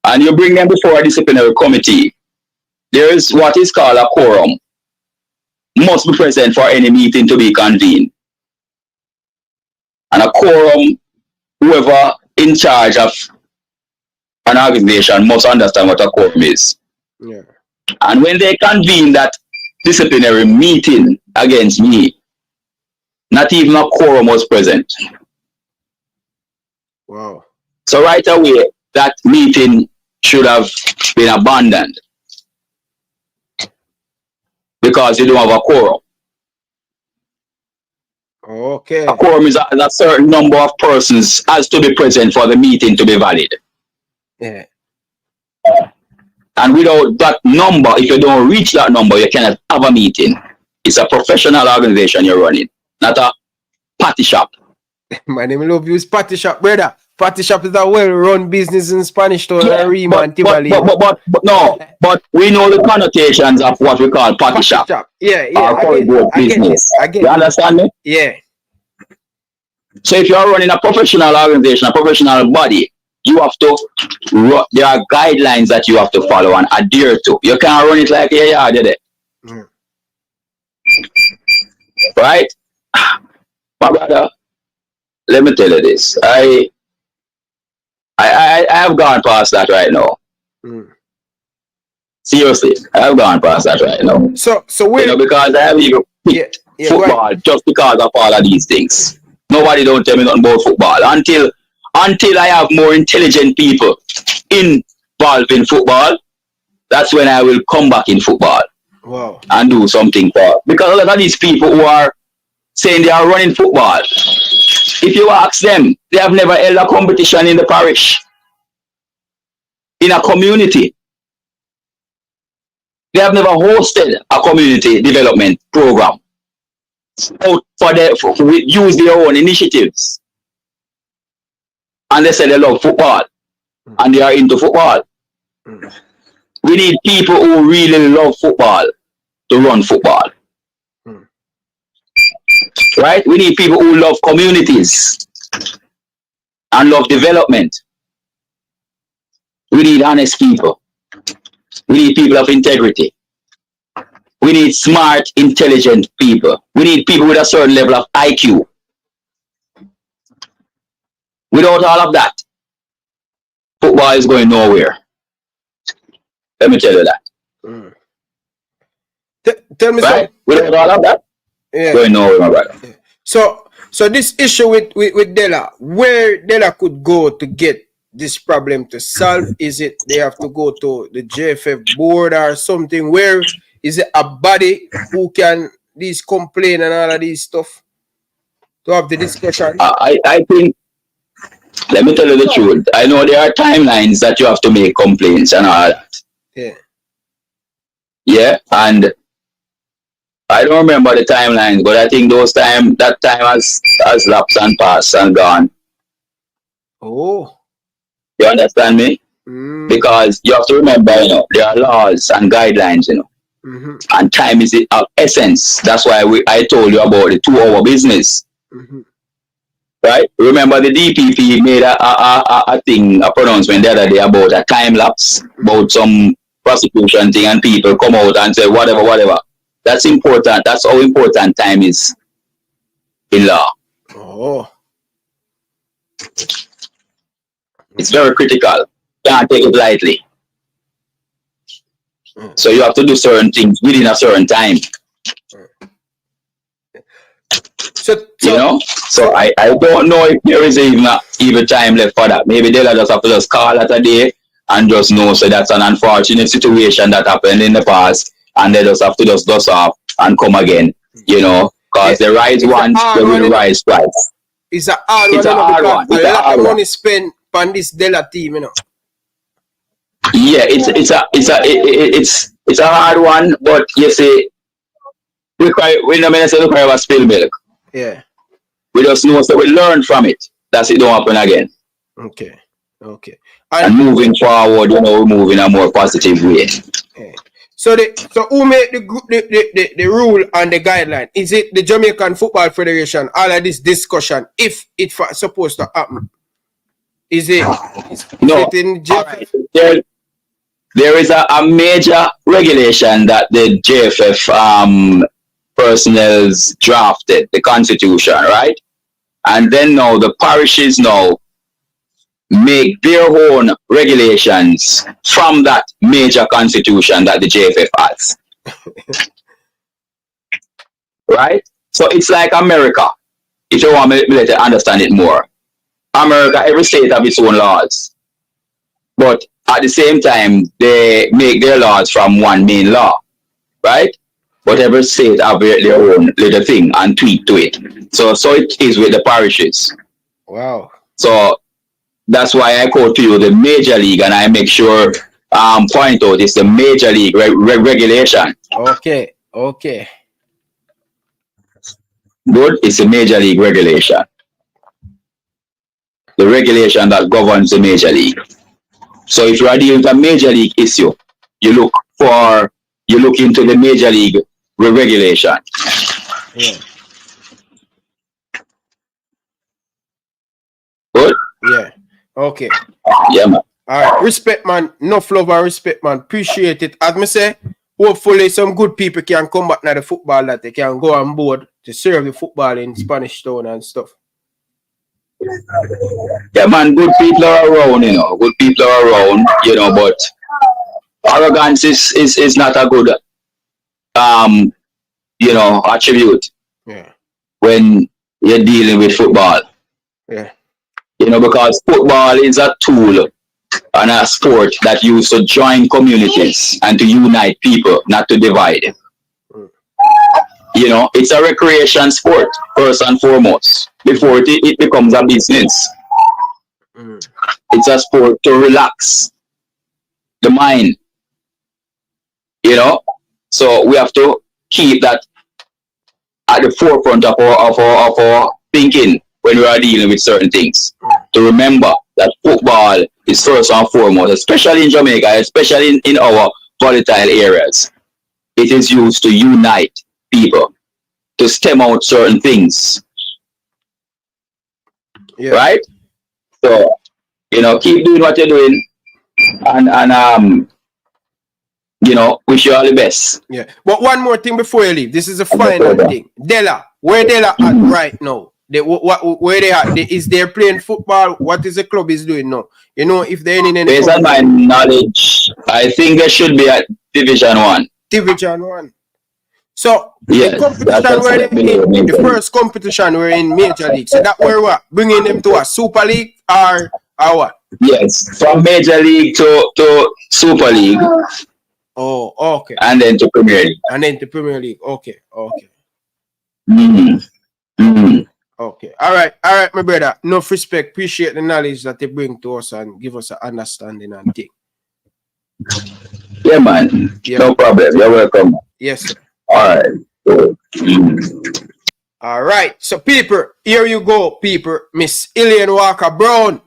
and you bring them before a disciplinary committee, there is what is called a quorum. Must be present for any meeting to be convened. And a quorum, whoever in charge of an organization must understand what a quorum is. Yeah. And when they convene that disciplinary meeting against me, not even a quorum was present. Wow. So right away, that meeting should have been abandoned because you don't have a quorum. Okay. A quorum is a certain number of persons has to be present for the meeting to be valid. Yeah. And without that number, if you don't reach that number, you cannot have a meeting. It's a professional organization you're running, not a party shop. My name love you is party shop, brother. Party shop is a well-run business in Spanish town. Yeah, but we know the connotations of what we call party shop. Yeah, I get you understand me? Yeah. So if you're running a professional organization, a professional body, you have to, there are guidelines that you have to follow and adhere to. You can't run it like, I did it. Right? My brother, let me tell you this. I have gone past that right now. Seriously, I have gone past that right now. So where, because I have even picked football just because of all of these things. Nobody don't tell me nothing about football until I have more intelligent people involved in football. That's when I will come back in football. Wow. And do something for. Because a lot of these people who are saying they are running football, if you ask them, they have never held a competition in the parish, in a community. They have never hosted a community development program. Use their own initiatives. And they say they love football. And they are into football. We need people who really love football to run football. Right? We need people who love communities and love development. We need honest people. We need people of integrity. We need smart, intelligent people. We need people with a certain level of IQ. Without all of that, football is going nowhere. Let me tell you that. Tell me right? Without all of that, going nowhere, my brother. So this issue with Dela, where Dela could go to get this problem to solve? Is it they have to go to the JFF board or something? Where is it a body who can these complain and all of these stuff to have the discussion? I think, let me tell you the truth. I know there are timelines that you have to make complaints and all that. Yeah. Yeah, and I don't remember the timelines, but I think that time has lapsed and passed and gone. Oh. You understand me? Because you have to remember, there are laws and guidelines, and time is of essence. That's why I told you about the 2-hour business. Right? Remember the DPP made a pronouncement the other day about a time lapse, about some prosecution thing, and people come out and say whatever. That's important. That's how important time is in law. Oh. It's very critical. Can't take it lightly. So you have to do certain things within a certain time. So I don't know if there is even time left for that. Maybe they'll just have to just call it a day and just know. So that's an unfortunate situation that happened in the past, and they just have to just dust off and come again. Because they rise once, they will rise twice. It's a hard one. It's a hard one. A lot of money spent on this Dela team, Yeah, it's a hard one, but you see, we require a spill milk. Yeah. We just know so we learn from it. That's it don't happen again. Okay. And moving forward, we move in a more positive way. Okay. So who made the rule and the guideline? Is it the Jamaican Football Federation? All of this discussion, if it's supposed to happen, is it? No. Right. There is a major regulation that the JFF personnel drafted, the constitution, right? And then now the parishes now make their own regulations from that major constitution that the JFF has. Right? So it's like America. If you want me to understand it more. America, every state have its own laws. But at the same time, they make their laws from one main law. Right? But every state have their own little thing and tweak to it. So it is with the parishes. Wow. So that's why I quote to you the major league, and I make sure point out it's the major league regulation. Okay. Okay. Good. It's a major league regulation. The regulation that governs the major league. So if you are dealing with a major league issue, you look into the major league regulation. Yeah. Good? Yeah. Okay. Yeah, man. All right. Respect, man. Enough love and respect, man. Appreciate it. As me say, hopefully some good people can come back now the football that they can go on board to serve the football in Spanish Town and stuff. Yeah, man. Good people are around, you know. Good people are around, you know, but arrogance is not a good attribute. Yeah. When you're dealing with football. Yeah. You know, because football is a tool and a sport that used to join communities and to unite people, not to divide. You know, it's a recreation sport, first and foremost, before it becomes a business. It's a sport to relax the mind. You know, so we have to keep that at the forefront of our thinking when we are dealing with certain things. To remember that football is first and foremost, especially in Jamaica, especially in our volatile areas. It is used to unite people, to stem out certain things. Yeah. Right? So, you know, keep doing what you're doing and you know, wish you all the best. Yeah. But one more thing before you leave. This is a final thing. Dela, where Dela at right now? Where they are? Is they playing football? What is the club is doing now? You know, if they're in any based on my knowledge, I think they should be at Division 1. Division 1. So yes, the competition where they in, the first competition we're in Major League. So that where what? Bringing them to a Super League or what? Yes, from Major League to Super League. Oh, okay. And then to Premier League. And then to Premier League. Okay, okay. Okay. All right, my brother. Enough respect. Appreciate the knowledge that they bring to us and give us an understanding and thing. Yeah, man. Yeah. No problem. You're welcome. Yes, sir. All right. All right. So, people, here you go, people. Miss Elaine Walker-Brown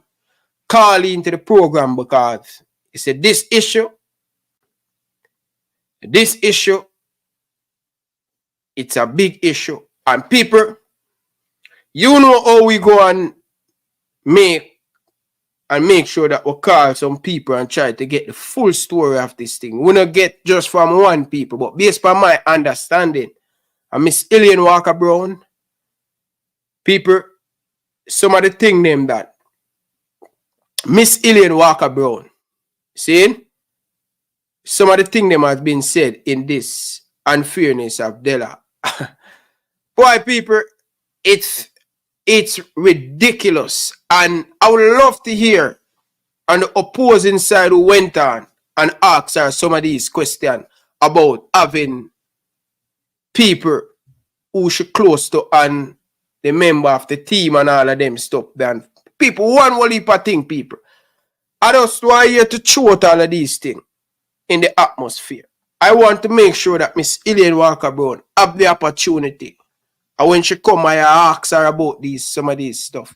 call into the program because he said this issue, it's a big issue. And people, you know how we go and make sure that we call some people and try to get the full story of this thing. We don't get just from one people, but based on my understanding, and Miss Elaine Walker-Brown, people, some of the thing named that Miss Elaine Walker-Brown, see, some of the thing them has been said in this unfairness of Dela. Boy, people, it's ridiculous. And I would love to hear on the opposing side who went on and asked her some of these questions about having people who should close to and the member of the team and all of them stuff. Then people, one whole heap of thing, people. I just want you to throw out all of these things in the atmosphere. I want to make sure that Miss Elaine Walker-Brown have the opportunity. And when she come, I ask her about some of these stuff.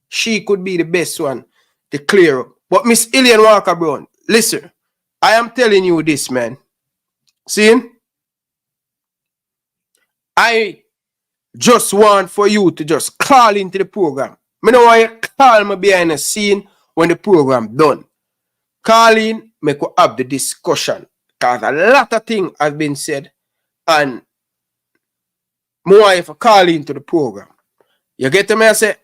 She could be the best one to clear up. But Miss Elaine Walker-Brown, listen, I am telling you this, man. See? I just want for you to just call into the program. I know why you call me behind the scene when the program done. Call in, make we have the discussion. Because a lot of things have been said. And more if I call into the program. You get to me, I say,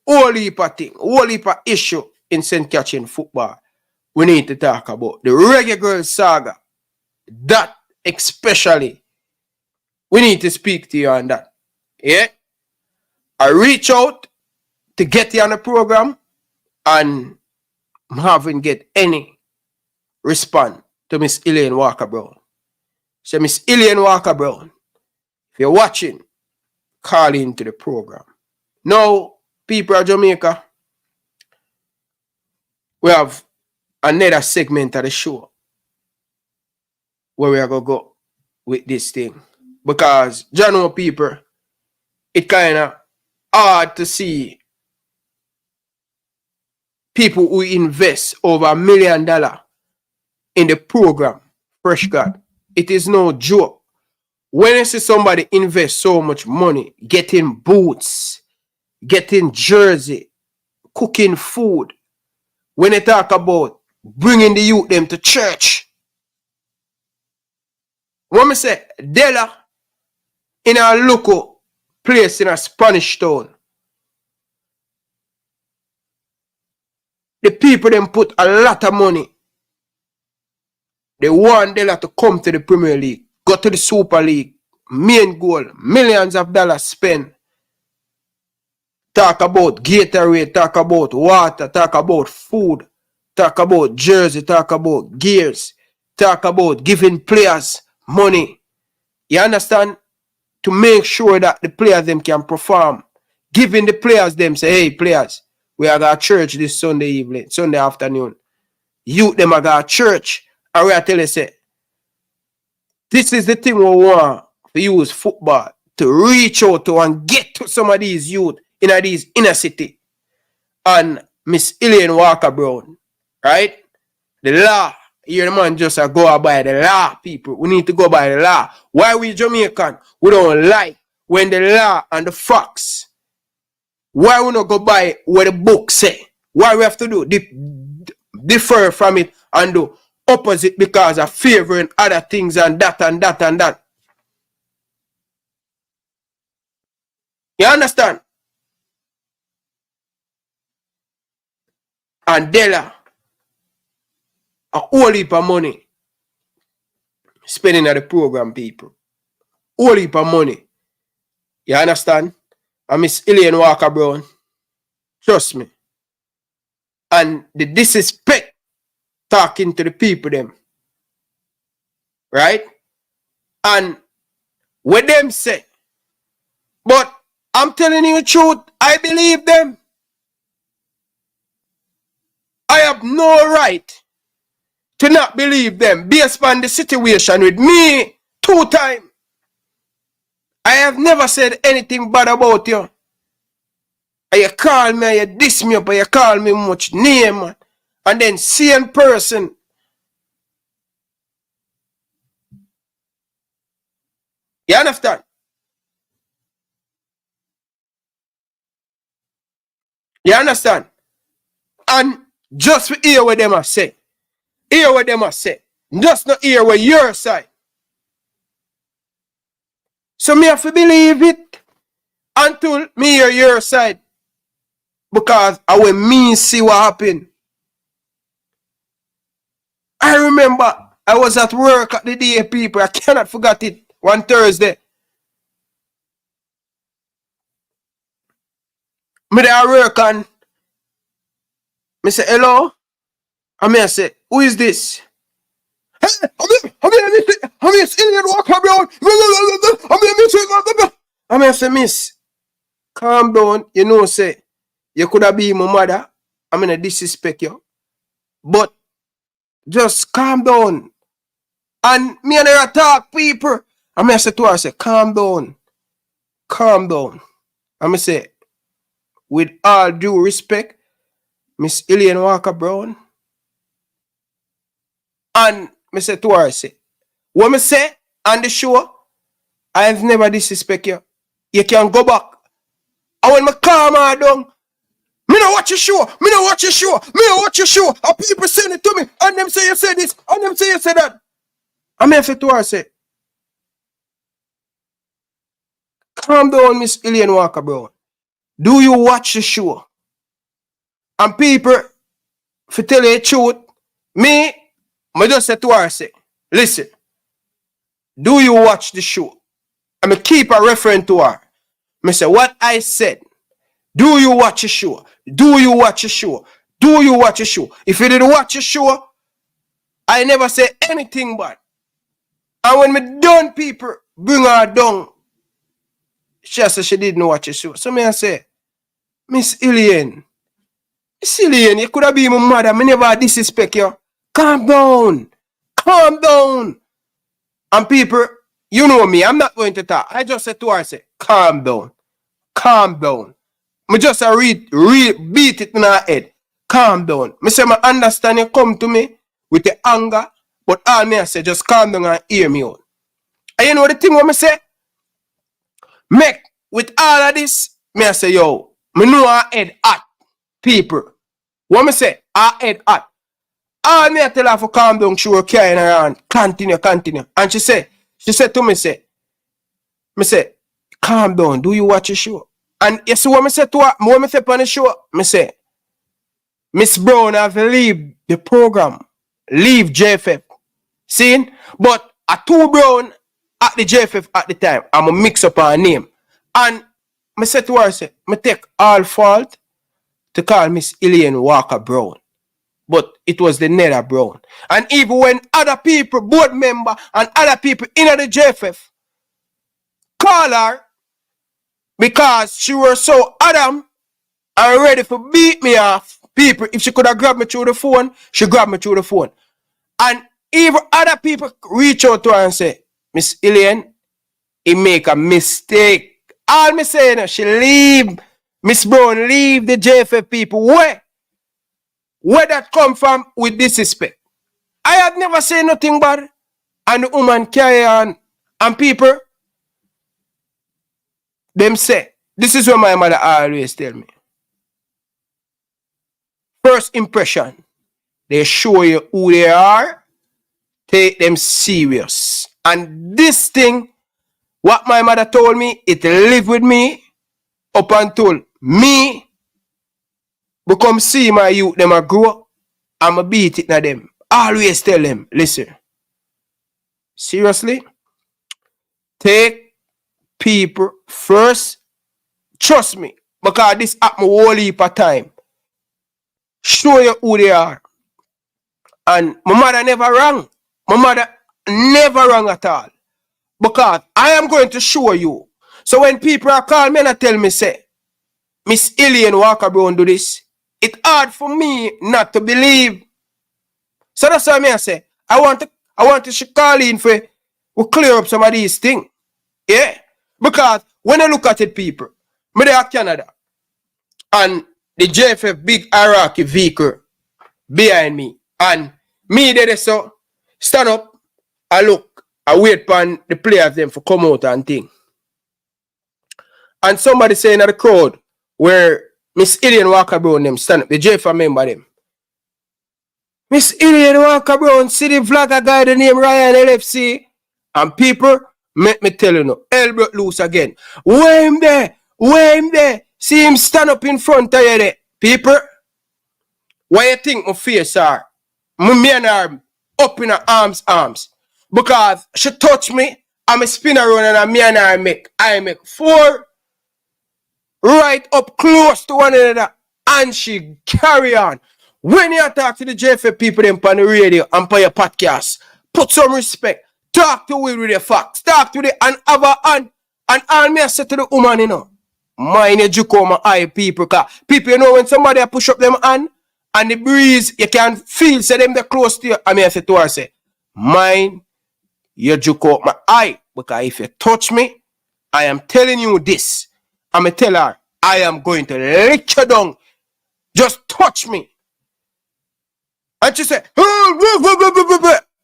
whole heap of thing, whole heap of issue in St. Catherine football. We need to talk about the Reggae Girlz Saga. That especially, we need to speak to you on that. Yeah? I reach out to get you on the program and I haven't get any response to Miss Elaine Walker-Brown. So Miss Elaine Walker-Brown, if you're watching, call into the program. Now, people of Jamaica, we have another segment of the show where we are going to go with this thing. Because, you know, people, it kind of hard to see people who invest over $1 million in the program. Fresh God, it is no joke. When you see somebody invest so much money, getting boots, getting jersey, cooking food, when they talk about bringing the youth them to church, when I say Dela in a local place in a Spanish town, the people them put a lot of money. They want Dela to come to the Premier League, go to the Super League, main goal, millions of dollars spent. Talk about Gatorade, talk about water, talk about food, talk about jersey, talk about gears, talk about giving players money. You understand? To make sure that the players them can perform. Giving the players them say, hey players, we are going to church this Sunday evening, Sunday afternoon. You them are going to church. And we are tell you say, this is the thing we want to use football to reach out to and get to some of these youth in these inner city. And Miss Elaine Walker-Brown, right? The law. Here the man just go by the law, people. We need to go by the law. Why we Jamaican? We don't like when the law and the facts. Why we not go by what the book say? Why we have to do differ from it and do opposite because of favoring other things and that and that and that. You understand? And Dela, a whole heap of money spending at the program, people. Whole heap of money. You understand? And Miss Elaine Walker-Brown, trust me. And the disrespect talking to the people them. Right? And what them say. But I'm telling you the truth, I believe them. I have no right to not believe them based on the situation with me 2 times. I have never said anything bad about you. And you call me, you diss me up, and you call me much name. And then same person. You understand? You understand? And just hear what them are say. Hear what them are say. Just not hear what your side. So me have to believe it until me hear your side. Because I will me see what happened. I remember I was at work at the day, people. I cannot forget it. One Thursday. Me there work and me say hello. And me say, who is this? Hey, I'm Miss Elaine Walker-Brown. And me say, miss, calm down. You know, say, you could have been my mother. I'm gonna disrespect you. But just calm down. And me and her talk, people. And me say to her, say, calm down. Calm down. And me say, with all due respect, Miss Elaine Walker-Brown. And me say to her, say, what me say on the show, I have never disrespect you. You can go back. And when me calm her down, me don't watch your show. Me don't watch your show. Me don't watch your show. And people send it to me. And them say you say this. And them say you say that. And me say to her, say, calm down, Miss Elaine Walker-Brown. Do you watch the show? And people, if you tell you the truth, me just say to her, say, listen, do you watch the show? I'm going to keep a referring to her. I say, what I said, do you watch the show? Do you watch the show? Do you watch the show? If you didn't watch the show, I never say anything bad. And when me done, people bring her down. She said she didn't watch the show. So me I say, Miss Elaine, you could have been my mother. Me never disrespect you. Calm down. Calm down. And people, you know me, I'm not going to talk. I just said to her, I say, calm down. Calm down. Me just beat it in her head. Calm down. Me say, I understand you come to me with the anger, but all me I say, just calm down and hear me out. And you know the thing what me say? Make, with all of this, me I say, yo, me know her head hot. People. What me say? Her head hot. All me I tell her for calm down, she will carry her on. Continue. And she said to me, me say, calm down, do you watch the show? And you see what me say to her, what me say on the show? Me say, Miss Brown have leave the program. Leave JFF. See? But a two Brown at the JFF at the time. I'm a mix up her name. And me say to her, say, me take all fault to call Miss Elaine Walker-Brown. But it was the Nether Brown. And even when other people, board member and other people in the JFF call her because she was so Adam and ready to beat me off, people, if she could have grabbed me through the phone, she grabbed me through the phone. And even other people reach out to her and say, Miss Elaine, he make a mistake. All me saying, she leave, Miss Brown, leave the JFF people. Where that come from with disrespect? I had never said nothing bad. And the woman carry on. And people, them say, this is what my mother always tell me. First impression, they show you who they are, take them serious. And this thing, what my mother told me, it live with me up until me become see my youth, them a grow, I'ma beat it na them. Always tell them, listen, seriously, take people first, trust me, because this happen whole heap of time. Show you who they are. And my mother never wrong. My mother never wrong at all. Because I am going to show you. So when people are calling me and tell me, say, Miss Elaine Walker-Brown do this, it's hard for me not to believe. So that's why I say, I want to call in for we clear up some of these things. Yeah? Because when I look at it, people, me there at Canada, and the JFF big hierarchy vehicle behind me, and me there so stand up, I look, I wait for the players them for come out and thing. And somebody saying in the crowd where Miss Elaine Walker-Brown them stand up, the JFF member them. Miss Elaine Walker-Brown, see the vlogger guy, the name Ryan LFC. And people, make me tell you now, elbow loose again. Where him there? Where him there? See him stand up in front of you there. People, why you think my face are? Me and her up in her arms. Because she touch me, I'm a spin around and me and her I make four right up close to one another. And she carry on. When you talk to the JFF people them on the radio and on your podcast, put some respect. Talk to we with the facts. Talk to the and other and all me I say to the woman, you know. Mind your juke on my eye, people. Cause people, you know, when somebody push up them hand and the breeze, you can feel say them they close to you. I mean I say to her, say, mind your juke on my eye. Because if you touch me, I am telling you this. I'm going to tell her, I am going to lick you down. Just touch me. And she said,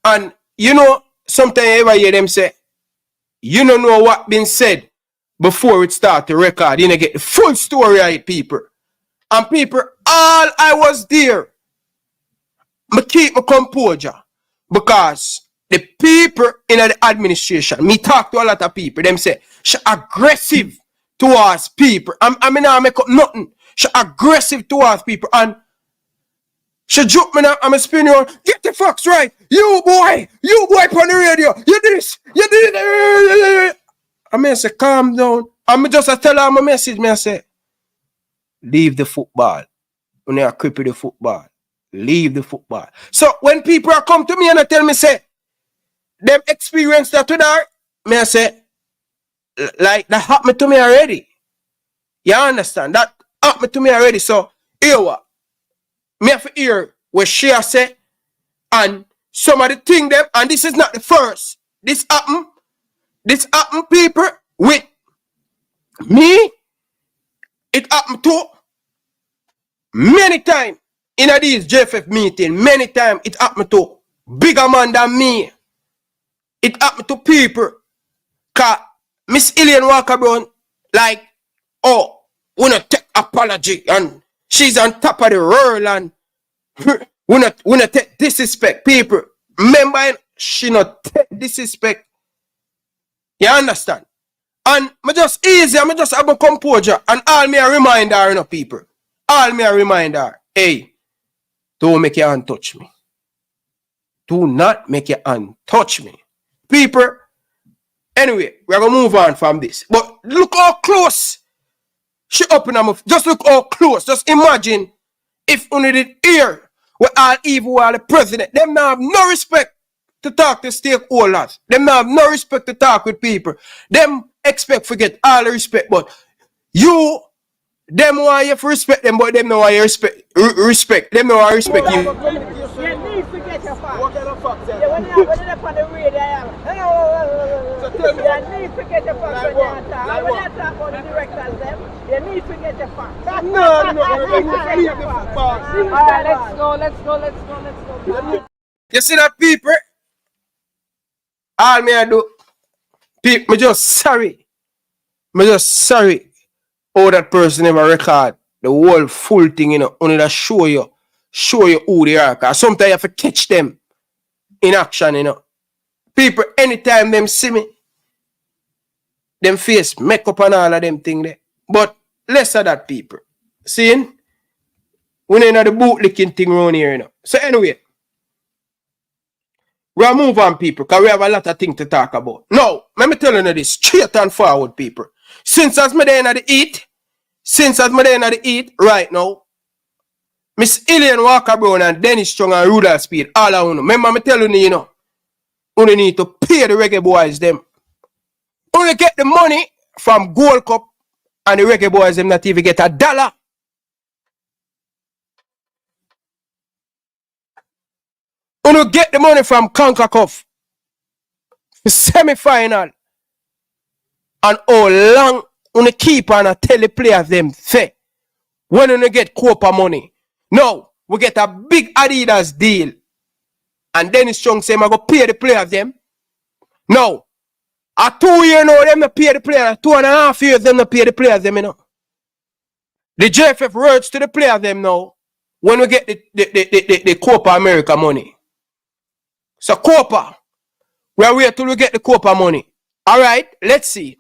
and you know, sometimes you ever hear them say, you don't know what been said before it start to record. You know, get the full story of it, people. And people, all I was there, I keep my composure. Because the people in the administration, me talk to a lot of people, them say, she aggressive towards people. I mean, I make up nothing. She aggressive towards people. And She juke me now, I'm spin you. Get the facts right. You boy on the radio. You do this. You do it. I may say, calm down. I'm just tell her my message. I say, leave the football. When they are cripple the football. Leave the football. So when people are come to me and they tell me, say, them experience that with her, me I say, like that happened to me already. You understand? That happened to me already. So here what? Me have to hear what she has said and some of the thing them, and this is not the first. This happen people with me. It happened to many times in these JFF meeting. Many times it happened to bigger man than me. It happened to people. Cause Miss Elaine Walker-Brown, like, oh, we not take apology and she's on top of the world and we not take disrespect people. Remember, she not take disrespect. You understand? And me just easy, I just have a composure and all me a reminder, you know, people. All me a reminder, hey, don't make your hand touch me. Do not make your hand touch me. People, anyway, we're going to move on from this. But look how close she opened her mouth. Just look how close. Just imagine if only did hear with all evil, all the president. Them now have no respect to talk to stakeholders. Them now have no respect to talk with people. Them expect forget all the respect. But you, them want you to respect them, but them know why you respect. Them know why you respect you. You need to get your facts. What kind of facts? Yeah, when you're up on the radio, you need to get your facts when you talk. When you talk about the directors, them, you need to get your facts. Alright, let's go. You see that people? All me I do, people, me just sorry. Oh, that person ever record the whole full thing, you know, only to show you who they are. Cause sometimes you have to catch them in action, you know. People, anytime them see me, them face makeup and all of them thing there. But less of that, people. Seeing? We ain't the bootlicking thing around here, you know. So anyway, we'll move on, people, because we have a lot of things to talk about. Now, let me tell you this, straight and forward, people. Since as me there in the eat, right now, Miss Elaine Walker-Brown and Dennis Strong and Rudolph Speid, all of you know. Remember me telling you, you know, you need to pay the Reggae Boyz them. Only get the money from Gold Cup and the Reggae Boyz them not even get $1. Only get the money from Concacaf, the semi-final. And how long you keep on tell the players them say when you get Copa money. Now, we get a big Adidas deal. And Dennis Strong say, I'm going to pay the players them. Now, a 2 year now, them not pay the players. 2.5 years, them not pay the players them, you know. The JFF words to the players them now when we get the Copa America money. So, Copa, we are waiting till we get the Copa money. All right, let's see.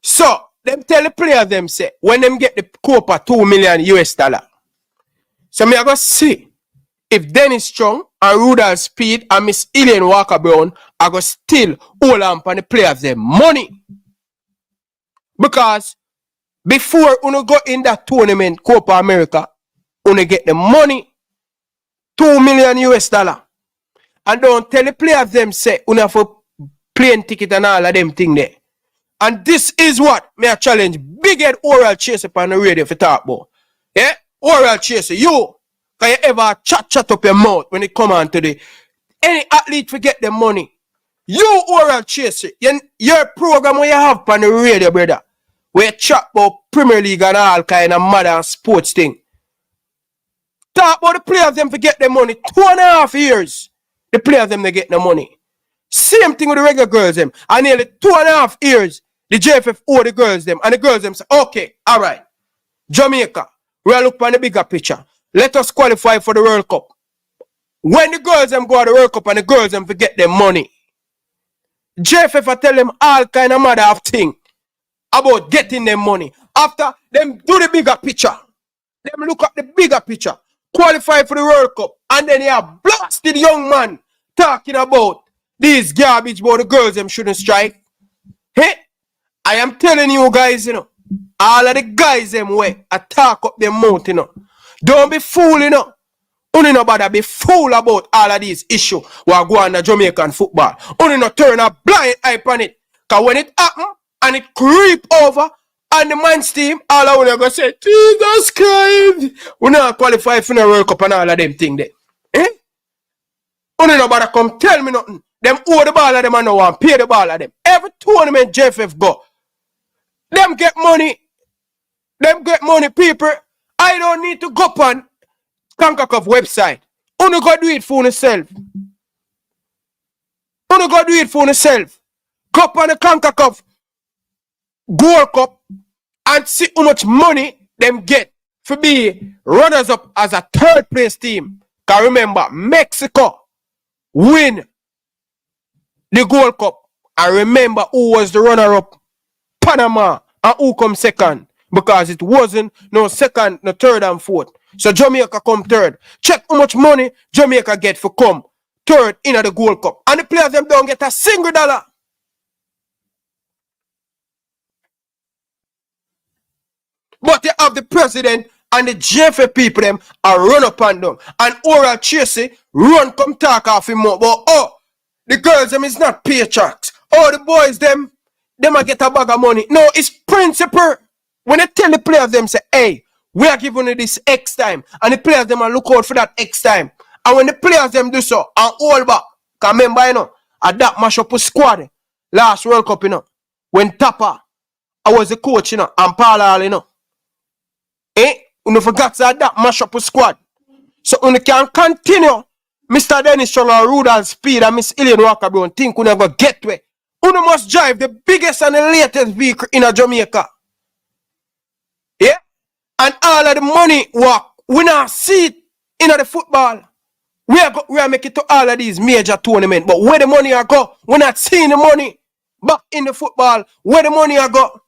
So, them tell the players them say, when them get the Copa $2 million US. So, me I go see if Dennis Strong and Rudolph Speid and Miss Elaine Walker-Brown are going to still hold on for the players them money. Because before you go in that tournament, Copa America, you get the money, $2 million US. And don't tell the players them say, you have a plane ticket and all of them thing there. And this is what me a challenge big head oral chaser on the radio for talk about. Yeah? Oral chaser, you can you ever chat up your mouth when it come on to the any athlete forget the money. You oral chaser, your program where you have on the radio, brother, where you chat about Premier League and all kind of modern sports thing. Talk about the players them forget the money. 2.5 years, the players them they get the money. Same thing with the Reggae Girlz them. And nearly 2.5 years, the JFF owe the girls them. And the girls them say, okay, all right. Jamaica, we'll look on the bigger picture. Let us qualify for the World Cup. When the girls them go to the World Cup and the girls them forget their money, JFF I tell them all kind of matter of thing about getting them money. After them do the bigger picture, them look at the bigger picture. qualify for the World Cup, and then you have blasted young man talking about these garbage about the girls them shouldn't strike. Hey, I am telling you guys, you know, all of the guys them way attack up them mouth, you know. Don't be fool, you know. Only nobody be fool about all of these issues while going on Jamaican football. Only not turn a blind eye on it. Because when it happen and it creep over and the man's team, all I want to go say, Jesus Christ, we not qualify for the World Cup and all of them things there. Eh? Only nobody come tell me nothing. Them owe the ball of them and no one pay the ball of them. Every tournament JFF go, them get money. Them get money, people. I don't need to go on Concacaf website. Only go do it for yourself. Only go do it for yourself. Go on the Concacaf Gold Cup and see how much money them get for be runners up as a third place team. Because remember, Mexico win the Gold Cup. And remember who was the runner-up? Panama. And who come second? Because it wasn't no second, no third and fourth. So Jamaica come third. Check how much money Jamaica get for come third in the Gold Cup. And the players them don't get a single dollar. But they have the president and the JFF people them are run up on them. And Oral Tracy run come talk off him more. But the girls them is not paychecks. The boys them a get a bag of money. No, it's principle. When they tell the players them say, hey, we are giving you this X time. And the players them are look out for that X time. And when the players them do so and all back. Because remember, you know, at that mash up a squad last World Cup, you know, when Tapper, I was the coach, you know, and Paul, you know. You forgot that mash up a squad. So when you can continue, Mr. Dennis Strong and Rudolph Speid and Miss Elaine Walker-Brown think we never get to it. You must drive the biggest and the latest vehicle in Jamaica. Yeah? And all of the money work, we not see it in the football. We are making it to all of these major tournaments. But where the money are go, we're not seeing the money back in the football. Where the money are go.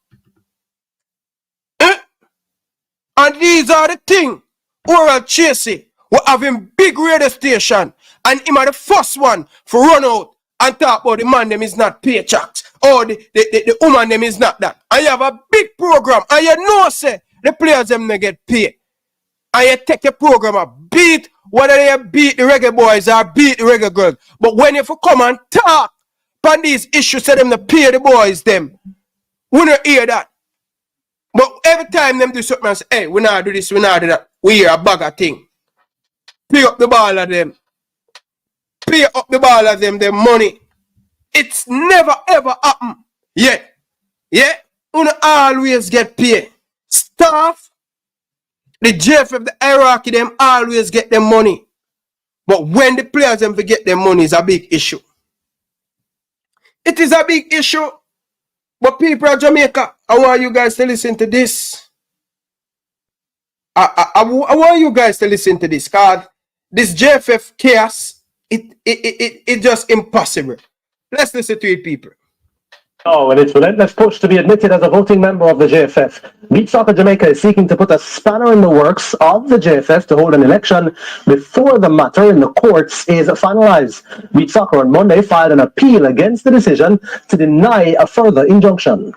And these are the things. Oral Tracy, we're having big radio station. And him are the first one for run out and talk about the man them is not paychecks. Or the woman them is not that. And you have a big program. And you know, say, the players them they get paid. And you take a program and beat, whether they beat the Reggae Boyz or beat the Reggae Girls. But when you come and talk on these issues, say them to pay the boys them, we don't hear that. But every time them do something and say, hey, we not do this, we not do that, we hear a bag of thing. Pay up the ball of them. Pay up the ball of them money. It's never ever happen yet. Yeah? We don't always get paid. Staff, the JFF, the hierarchy, them always get them money. But when the players them forget their money is a big issue. It is a big issue. But people of Jamaica, I want you guys to listen to this. I want you guys to listen to this, because this JFF chaos, it just impossible. Let's listen to it, people. Oh, and its relentless push to be admitted as a voting member of the JFF. Beach Soccer Jamaica is seeking to put a spanner in the works of the JFF to hold an election before the matter in the courts is finalized. Beach Soccer on Monday filed an appeal against the decision to deny a further injunction.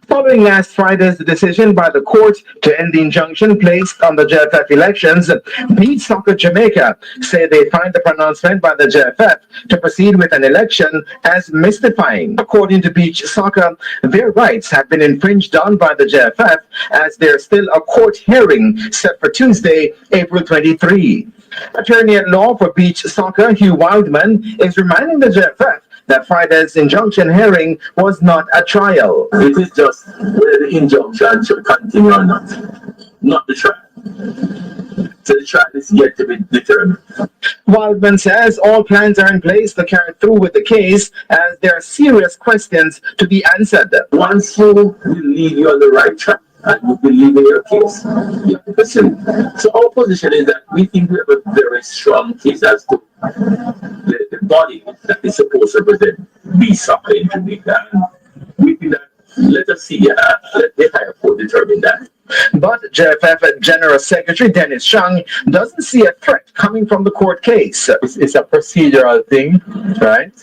Following last Friday's decision by the court to end the injunction placed on the JFF elections, Beach Soccer Jamaica say they find the pronouncement by the JFF to proceed with an election as mystifying. According to Beach Soccer, their rights have been infringed on by the JFF as there's still a court hearing set for Tuesday, April 23. Attorney at law for Beach Soccer, Hugh Wildman, is reminding the JFF that Friday's injunction hearing was not a trial. It is just whether the injunction should continue or not the trial. So the trial is yet to be determined. Wildman says all plans are in place to carry through with the case as there are serious questions to be answered. Once you believe you're on the right track and you believe in your case, you have to pursue. So our position is that we think we have a very strong case as to the body that is supposed to represent Beach Soccer in Jamaica. We think that let us see, let the higher court determine that. But JFF General Secretary Dennis Chung doesn't see a threat coming from the court case. It's a procedural thing, right?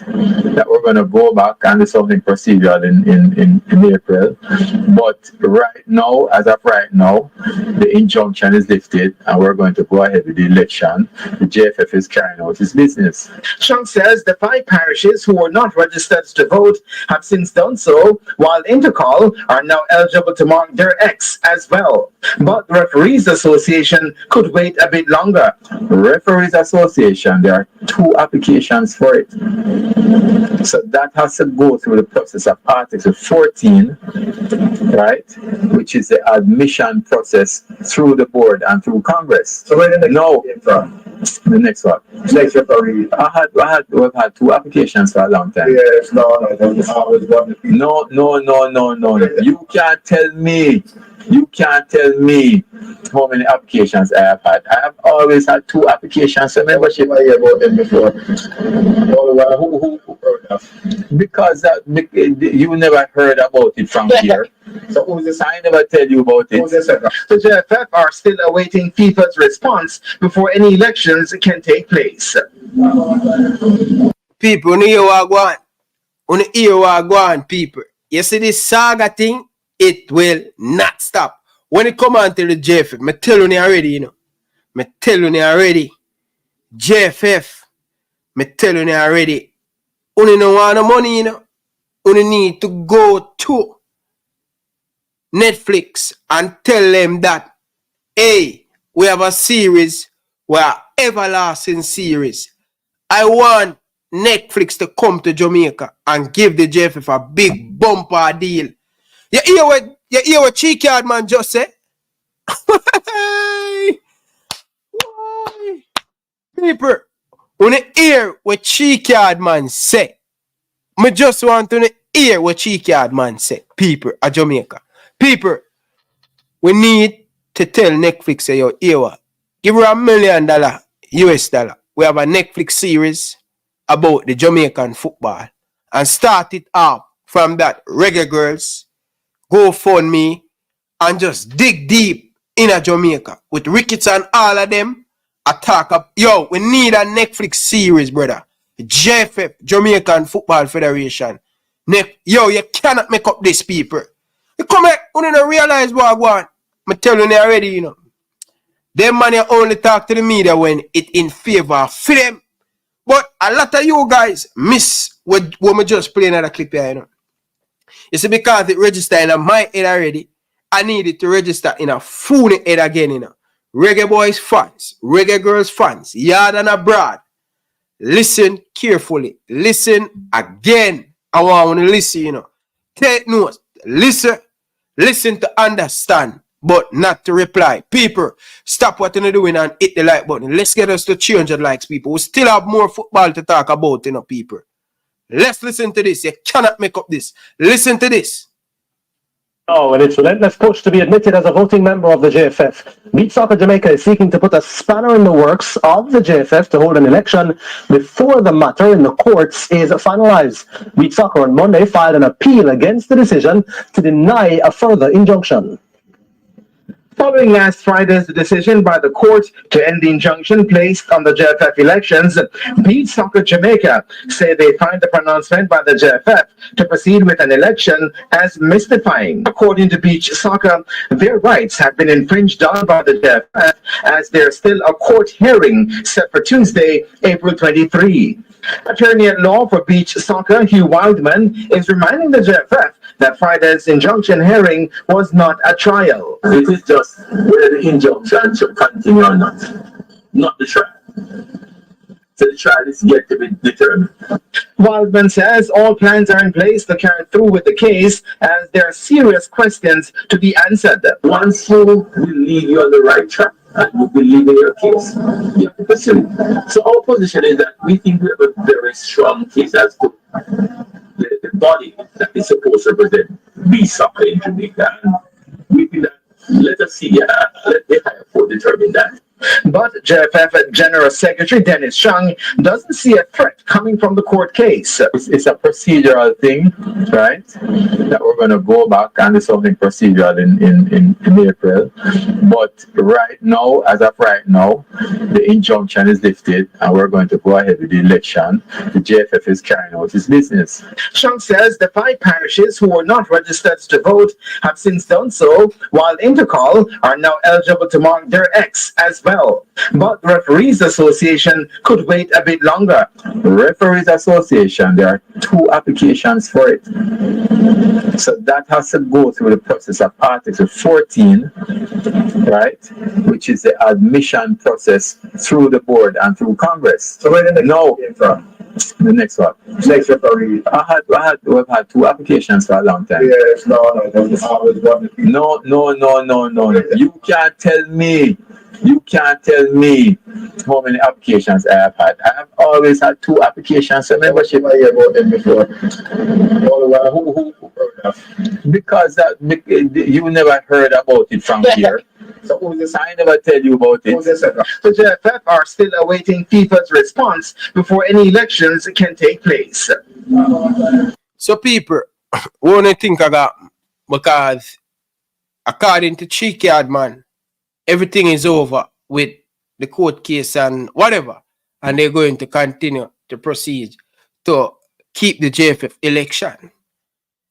That we're going to go back and do something procedural in April. But right now, as of right now, the injunction is lifted and we're going to go ahead with the election. The JFF is carrying out its business. Chung says the 5 parishes who were not registered to vote have since done so, while Intercol are now eligible to mark their X as well. But the Referees Association could wait a bit longer. Referees Association, there are 2 applications for it. So that has to go through the process of Article 14, right? Which is the admission process through the board and through Congress. So when the next one. Next referee. We've had 2 applications for a long time. Yes, no. You can't tell me. You can't tell me how many applications I have had. I have always had 2 applications for membership. I hear about them before. Because you never heard about it from here. So who's this? I never tell you about it. The JFF are still awaiting FIFA's response before any elections can take place. People, you hear what I go on, people. You see this saga thing? It will not stop. When it come on to the JFF, me tell you already, you know. Me tell you already. JFF, me tell you already. You don't want no money, you know. You need to go to Netflix and tell them that, hey, we have a series, we are everlasting series. I want Netflix to come to Jamaica and give the JFF a big bumper deal. You hear what Cheeky Hard Man just said? People, when you hear what Cheeky Hard Man say, I just want to hear what Cheeky Hard Man say. People at Jamaica. People, we need to tell Netflix, say, yo, here what? Give her $1 million US dollar. We have a Netflix series about the Jamaican football. And start it off from that Reggae Girlz, GoFundMe, and just dig deep in a Jamaica with Ricketts and all of them. Attack up. Yo, we need a Netflix series, brother. JFF, Jamaican Football Federation. Yo, you cannot make up this, people. You come back, you don't realize what I want. I'm telling you already, you know. Them man you only talk to the media when it in favor of them. But a lot of you guys miss what we just playing at a clip here, you know. You see, because it registered in my head already, I need it to register in a full head again, you know. Reggae Boyz fans, Reggae Girlz fans, yard and abroad. Listen carefully. Listen again. I want to listen, you know. Take notes. Listen to understand, but not to reply. People, stop what you're doing and hit the like button. Let's get us to 200 likes, people. We still have more football to talk about, you know, people. Let's listen to this. You cannot make up this. Listen to this. Oh, and its relentless push to be admitted as a voting member of the JFF. Beat Soccer Jamaica is seeking to put a spanner in the works of the JFF to hold an election before the matter in the courts is finalized. Beat Soccer on Monday filed an appeal against the decision to deny a further injunction. Following last Friday's decision by the court to end the injunction placed on the JFF elections, Beat Soccer Jamaica say they find the pronouncement by the JFF to proceed with an election as mystifying. According to Beach Soccer, their rights have been infringed on by the JFF as there's still a court hearing set for Tuesday, April 23. Attorney at law for Beach Soccer, Hugh Wildman, is reminding the JFF that Friday's injunction hearing was not a trial. It is just whether the injunction should continue or not the trial. So the trial is yet to be determined. Wildman says all plans are in place to carry through with the case as there are serious questions to be answered. Once you will lead you on the right track and you believe in your case, you have to pursue it. So our position is that we think we have a very strong case as to the body that is supposed to represent Beat Soccer in Jamaica. And we think that let us see, let the higher court determine that. But JFF General Secretary Dennis Chung doesn't see a threat coming from the court case. It's a procedural thing, right? That we're going to go back and do something procedural in April. But right now, as of right now, the injunction is lifted and we're going to go ahead with the election. The JFF is carrying out its business. Chung says the 5 parishes who were not registered to vote have since done so, while Intercol are now eligible to mark their X as well. But the Referees Association could wait a bit longer. Referees Association, there are 2 applications for it. So that has to go through the process of Article 14, right? Which is the admission process through the board and through Congress. So where did the no, the next one. Next referee. We've had 2 applications for a long time. Yes, no. No. You can't tell me how many applications I have had. I have always had 2 applications for membership. I hear about them before. Because you never heard about it from here. So I never tell you about it. The JFF are still awaiting FIFA's response before any elections can take place. So people, what do you think I got? Because according to Cheekyard, man, everything is over with the court case and whatever. And they're going to continue to proceed to keep the JFF election.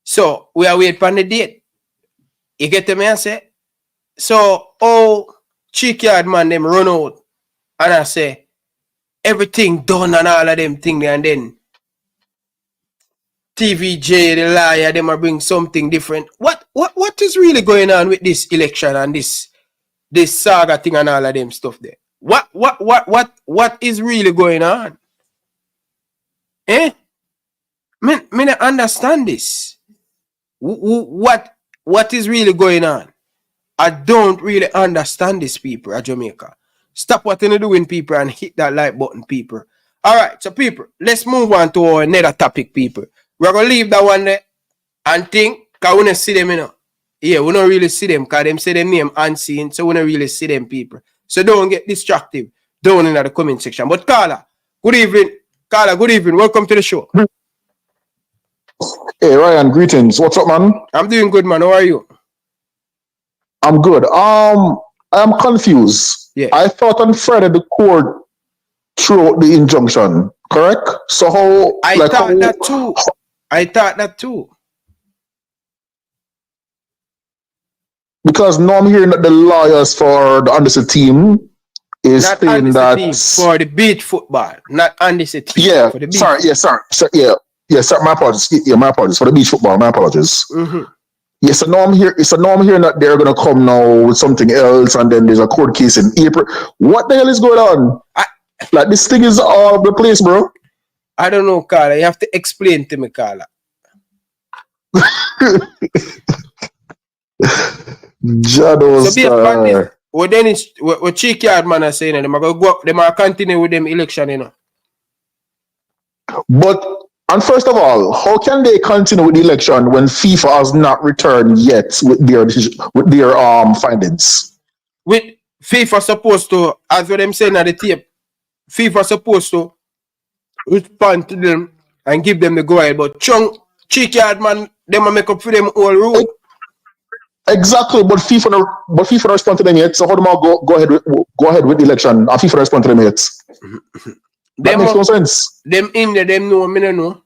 So we are waiting for the date. You get the me I say? So Cheekyard, man, them run out. And I say, everything done and all of them things, and then TVJ, the liar, them are bring something different. What is really going on with this election and this saga thing and all of them stuff there? What is really going on? Me not understand this. What is really going on? I don't really understand this, people at Jamaica. Stop what you're doing, people, and hit that like button, people. All right, so people, let's move on to another topic, people. We're going to leave that one there and think, because we don't see them, you know. Yeah, we don't really see them, because them say them name unseen, so we don't really see them, people. So don't get distracted down in the comment section. But Carla, good evening. Carla, good evening. Welcome to the show. Hey, Ryan, greetings. What's up, man? I'm doing good, man. How are you? I'm good. I'm confused. Yeah. I thought on Friday the court threw out the injunction, correct? So how... I thought that too. Because now I'm hearing that the lawyers for the undersea team is not saying that... team, for the beach football, not undersea team. Yeah, for the beach sorry. Yeah, sorry, my apologies. Yeah, my apologies. For the beach football, my apologies. Mm-hmm. Yeah, so now I'm hearing that they're gonna come now with something else, and then there's a court case in April. What the hell is going on? Like, this thing is all over the place, bro. I don't know, Carla. You have to explain to me, Carla. Jados. So what Dennis, what Cheekyard man are saying, them are gonna go up, them are continue with them election, you know. But and first of all, how can they continue with the election when FIFA has not returned yet with their findings? With FIFA supposed to, as what them saying at the tape, FIFA supposed to respond to them and give them the go ahead. But Cheekyard man, them will make up for them all rule. Exactly, but FIFA not respond to them yet. So how do I go ahead with the election? And FIFA respond to them yet. That makes no sense. Them in there, them know, me no know.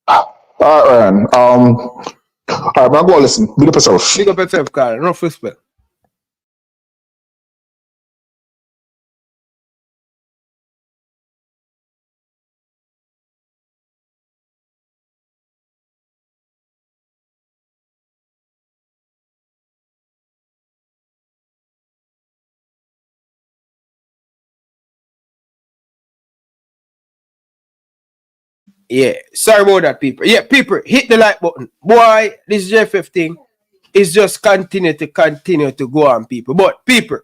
Alright, alright, man, go listen. Big up yourself. Big up yourself, Carl. No respect. Yeah, sorry about that, people. Yeah, people, hit the like button. Boy, this JFF thing is just continue to go on, people. But people,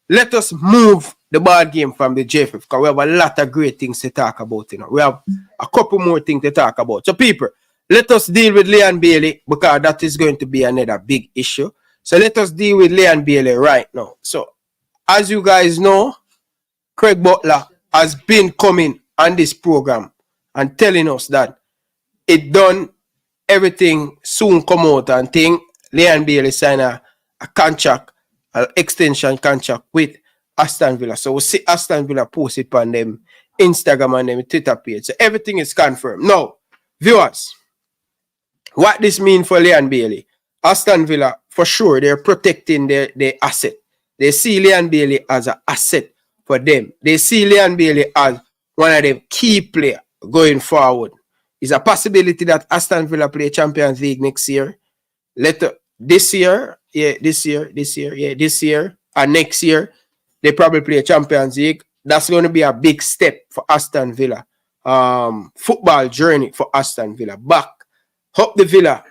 let us move the ball game from the JFF, because we have a lot of great things to talk about. You know, we have a couple more things to talk about. So, people, let us deal with Leon Bailey, because that is going to be another big issue. So let us deal with Leon Bailey right now. So as you guys know, Craig Butler has been coming on this program and telling us that it done everything soon come out and think Leon Bailey sign a contract, an extension contract with Aston Villa. So we see Aston Villa post it on them Instagram and them Twitter page. So everything is confirmed. Now, viewers, what this mean for Leon Bailey? Aston Villa, for sure, they're protecting their asset. They see Leon Bailey as an asset for them. They see Leon Bailey as one of them key players going forward. It's a possibility that Aston Villa play Champions League next year. This year, and next year, they probably play Champions League. That's going to be a big step for Aston Villa. Football journey for Aston Villa. Back up the Villa.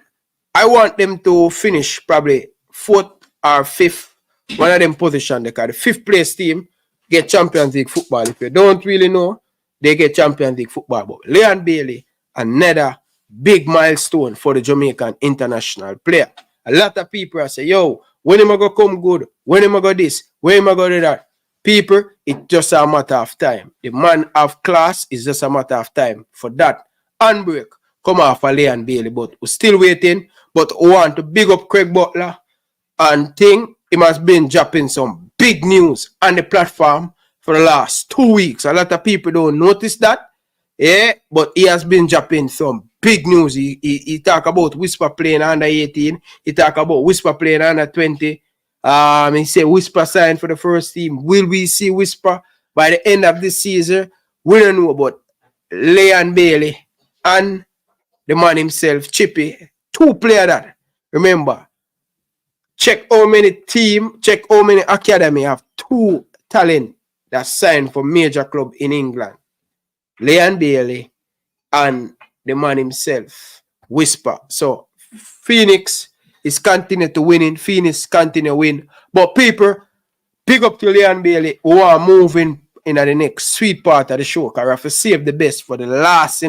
I want them to finish probably 4th or 5th. One of them position. Because the 5th place team get Champions League football. If you don't really know, they get Champions League football. But Leon Bailey, another big milestone for the Jamaican international player. A lot of people say, yo, when am I going to come good? When am I going to this? When am I going to do that? People, it's just a matter of time. The man of class is just a matter of time for that handbrake come off of Leon Bailey. But we're still waiting. But we want to big up Craig Butler and think he has been dropping some big news on the platform for the last 2 weeks. A lot of people don't notice that. Yeah, but he has been dropping some big news. He talk about Whisper playing under 18. He talk about Whisper playing under 20. He said Whisper signed for the first team. Will we see Whisper by the end of this season? We don't know about Leon Bailey and the man himself, Chippy. 2 players that. Remember, check how many team, check how many academy have 2 talent that signed for major club in England. Leon Bailey and the man himself, Whisper. So Phoenix is continuing to winning. Phoenix continue to win. But people, pick up to Leon Bailey who are moving in the next sweet part of the show. Because I have to save the best for the last,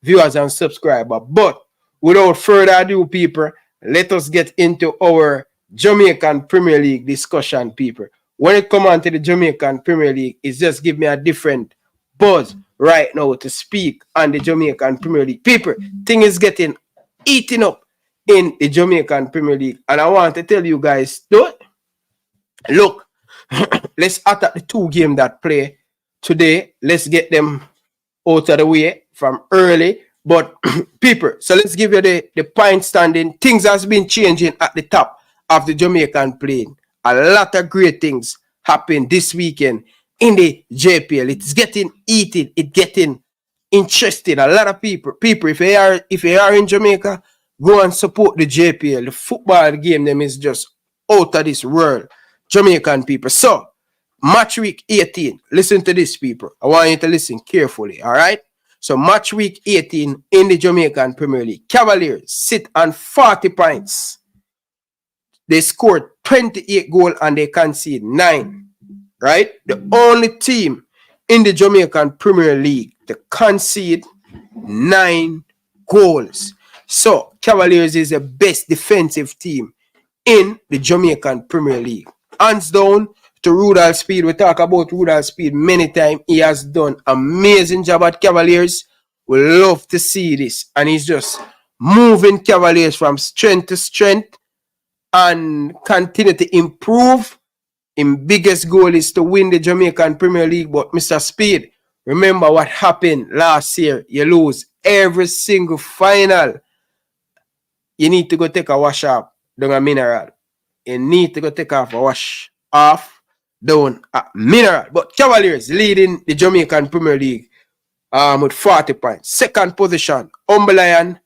viewers and subscribers. But without further ado, people, let us get into our Jamaican Premier League discussion, people. When it comes on to the Jamaican Premier League, it's just give me a different buzz right now to speak on the Jamaican Premier League. People, thing is getting eaten up in the Jamaican Premier League. And I want to tell you guys, look, let's attack the 2 games that play today. Let's get them out of the way from early. But people, so let's give you the point standing. Things has been changing at the top of the Jamaican plane. A lot of great things happened this weekend in the JPL. It's getting heated. It's getting interesting. A lot of people, if you are in Jamaica, go and support the JPL. The football game them is just out of this world. Jamaican people. So, match week 18. Listen to this, people. I want you to listen carefully. All right? So, match week 18 in the Jamaican Premier League. Cavaliers sit on 40 points. They scored 28 goals and they conceded 9. Right? The only team in the Jamaican Premier League to concede 9 goals. So, Cavaliers is the best defensive team in the Jamaican Premier League. Hands down to Rudolph Speid. We talk about Rudolph Speid many times. He has done amazing job at Cavaliers. We love to see this. And he's just moving Cavaliers from strength to strength and continue to improve. His biggest goal is to win the Jamaican Premier League. But Mr. Speid, remember what happened last year. You lose every single final. You need to go take a wash off down a mineral. You need to go take off a wash off down a mineral. But Cavaliers leading the Jamaican Premier League with 40 points. Second position, Humble Lion.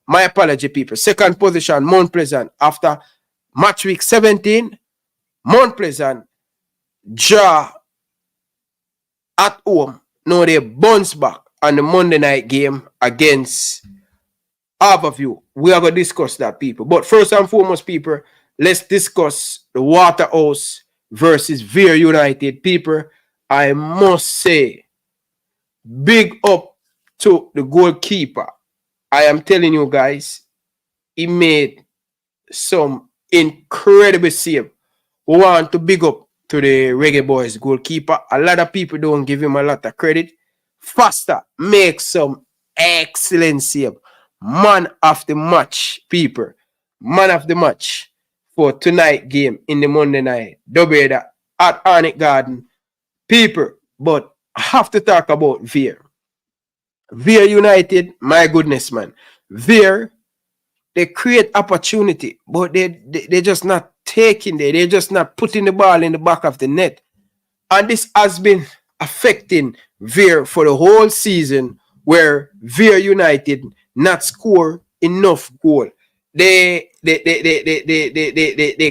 My apology, people. Second position, Mount Pleasant. After match week 17, Mount Pleasant draw at home. Now they bounce back on the Monday night game against Harborview. We are going to discuss that, people. But first and foremost, people, let's discuss the Waterhouse versus Veer United. People, I must say, big up to the goalkeeper. I am telling you guys, he made some incredible save. We want to big up to the Reggae Boyz goalkeeper. A lot of people don't give him a lot of credit. Foster makes some excellent save. Man of the match, people. Man of the match for tonight game in the Monday night. Double at Arnett Garden. People, but I have to talk about Veer. Veer United, my goodness, man. Veer, they create opportunity, but they just not taking there. They're just not putting the ball in the back of the net. And this has been affecting Veer for the whole season, where Veer United not score enough goal. They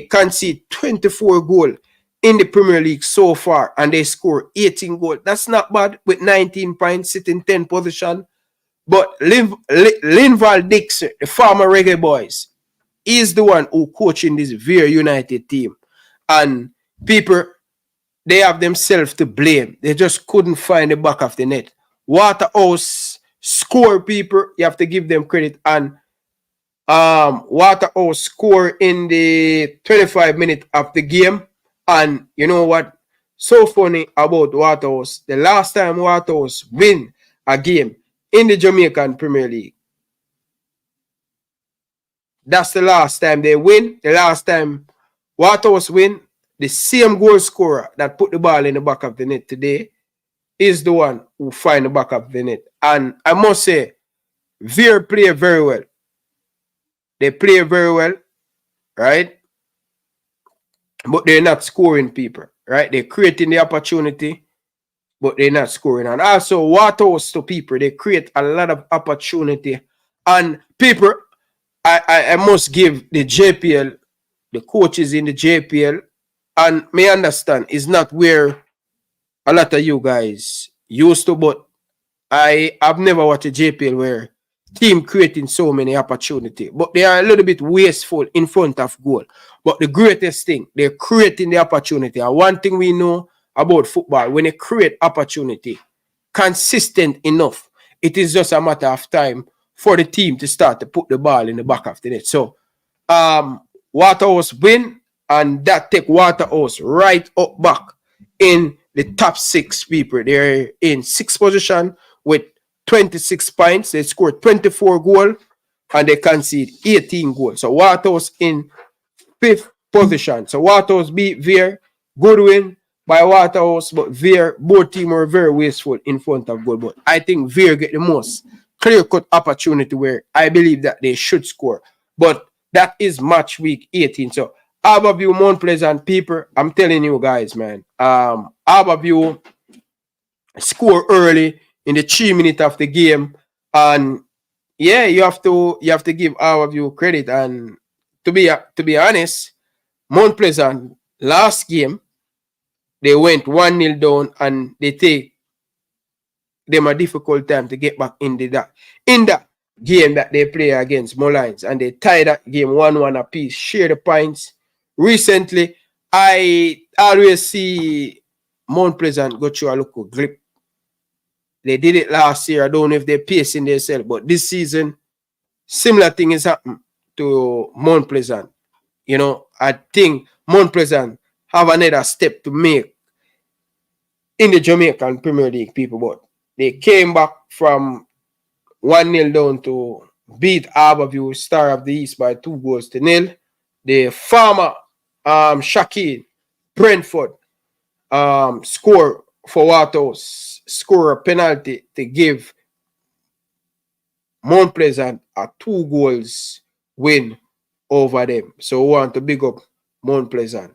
concede 24 goals in the Premier League so far, and they score 18 goals. That's not bad with 19 points, sitting 10th position. But Linval Dixon, the former Reggae Boyz, is the one who coaching this Veer United team. And people, they have themselves to blame. They just couldn't find the back of the net. Waterhouse score, people. You have to give them credit. And Waterhouse score in the 25 minutes of the game. And you know what? So funny about Waterhouse. The last time Waterhouse win a game in the Jamaican Premier League, that's the last time they win. The last time Waterhouse win, the same goal scorer that put the ball in the back of the net today is the one who find the back of the net. And I must say, Veer play very well. They play very well, right? But they're not scoring, people, right? They're creating the opportunity, but they're not scoring. And also, Waterhouse to people, they create a lot of opportunity. And people, I must give the JPL, the coaches in the JPL, and may understand, it's not where a lot of you guys used to, but I've never watched a JPL where team creating so many opportunity, but they are a little bit wasteful in front of goal. But the greatest thing, they're creating the opportunity. And one thing we know about football, when they create opportunity, consistent enough, it is just a matter of time for the team to start to put the ball in the back of the net. So Waterhouse win, and that take Waterhouse right up back in the top 6 people. They're in 6th position with 26 points. They scored 24 goals and they concede 18 goals. So Waterhouse in 5th position. So Waterhouse beat Veer. Good win by Waterhouse, but Veer, both teams were very wasteful in front of goal. But I think Veer get the most clear-cut opportunity where I believe that they should score. But that is match week 18. So Aberview, Mount Pleasant, people, I'm telling you guys, man. Aberview score early in the 3 minutes of the game, and yeah, you have to give Aberview credit. And to be honest, Mount Pleasant last game they went 1-0 down, and they take them a difficult time to get back in that game that they play against Mullines, and they tie that game 1-1 apiece, share the points. Recently, I always see Mount Pleasant go through a local grip. They did it last year. I don't know if they're pacing themselves, but this season, similar thing is happening to Mount Pleasant. You know, I think Mount Pleasant have another step to make in the Jamaican Premier League, people, but they came back from 1-0 down to beat Aberview, Star of the East, by 2-0. The former Shakeen Brentford score for Waterhouse, score a penalty to give Mount Pleasant a 2-goal win over them. So we want to big up Mount Pleasant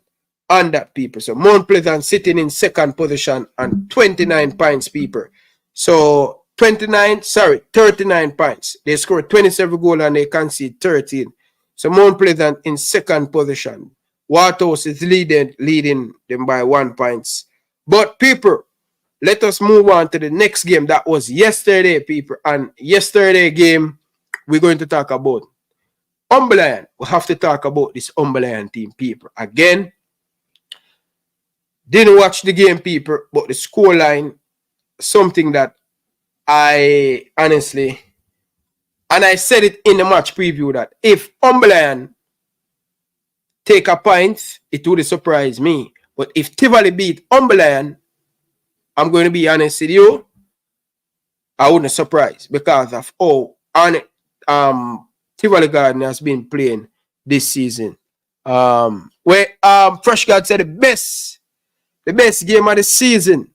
and that, people. So Mount Pleasant sitting in 2nd position and 29 points, people. So 39 points. They scored 27 goals and they conceded 13. So Mount Pleasant in 2nd position. Waterhouse is leading them by 1 point. But people, let us move on to the next game. That was yesterday, people. And yesterday game, we're going to talk about Umberland. We have to talk about this Umberland team, people. Again, didn't watch the game, people, but the scoreline, something that I honestly, and I said it in the match preview, that if Umberland take a point, it would surprise me. But if Tivoli beat Umberland, I'm going to be honest with you, I wouldn't surprise because of Tivoli Garden has been playing this season. Fresh God said the best game of the season,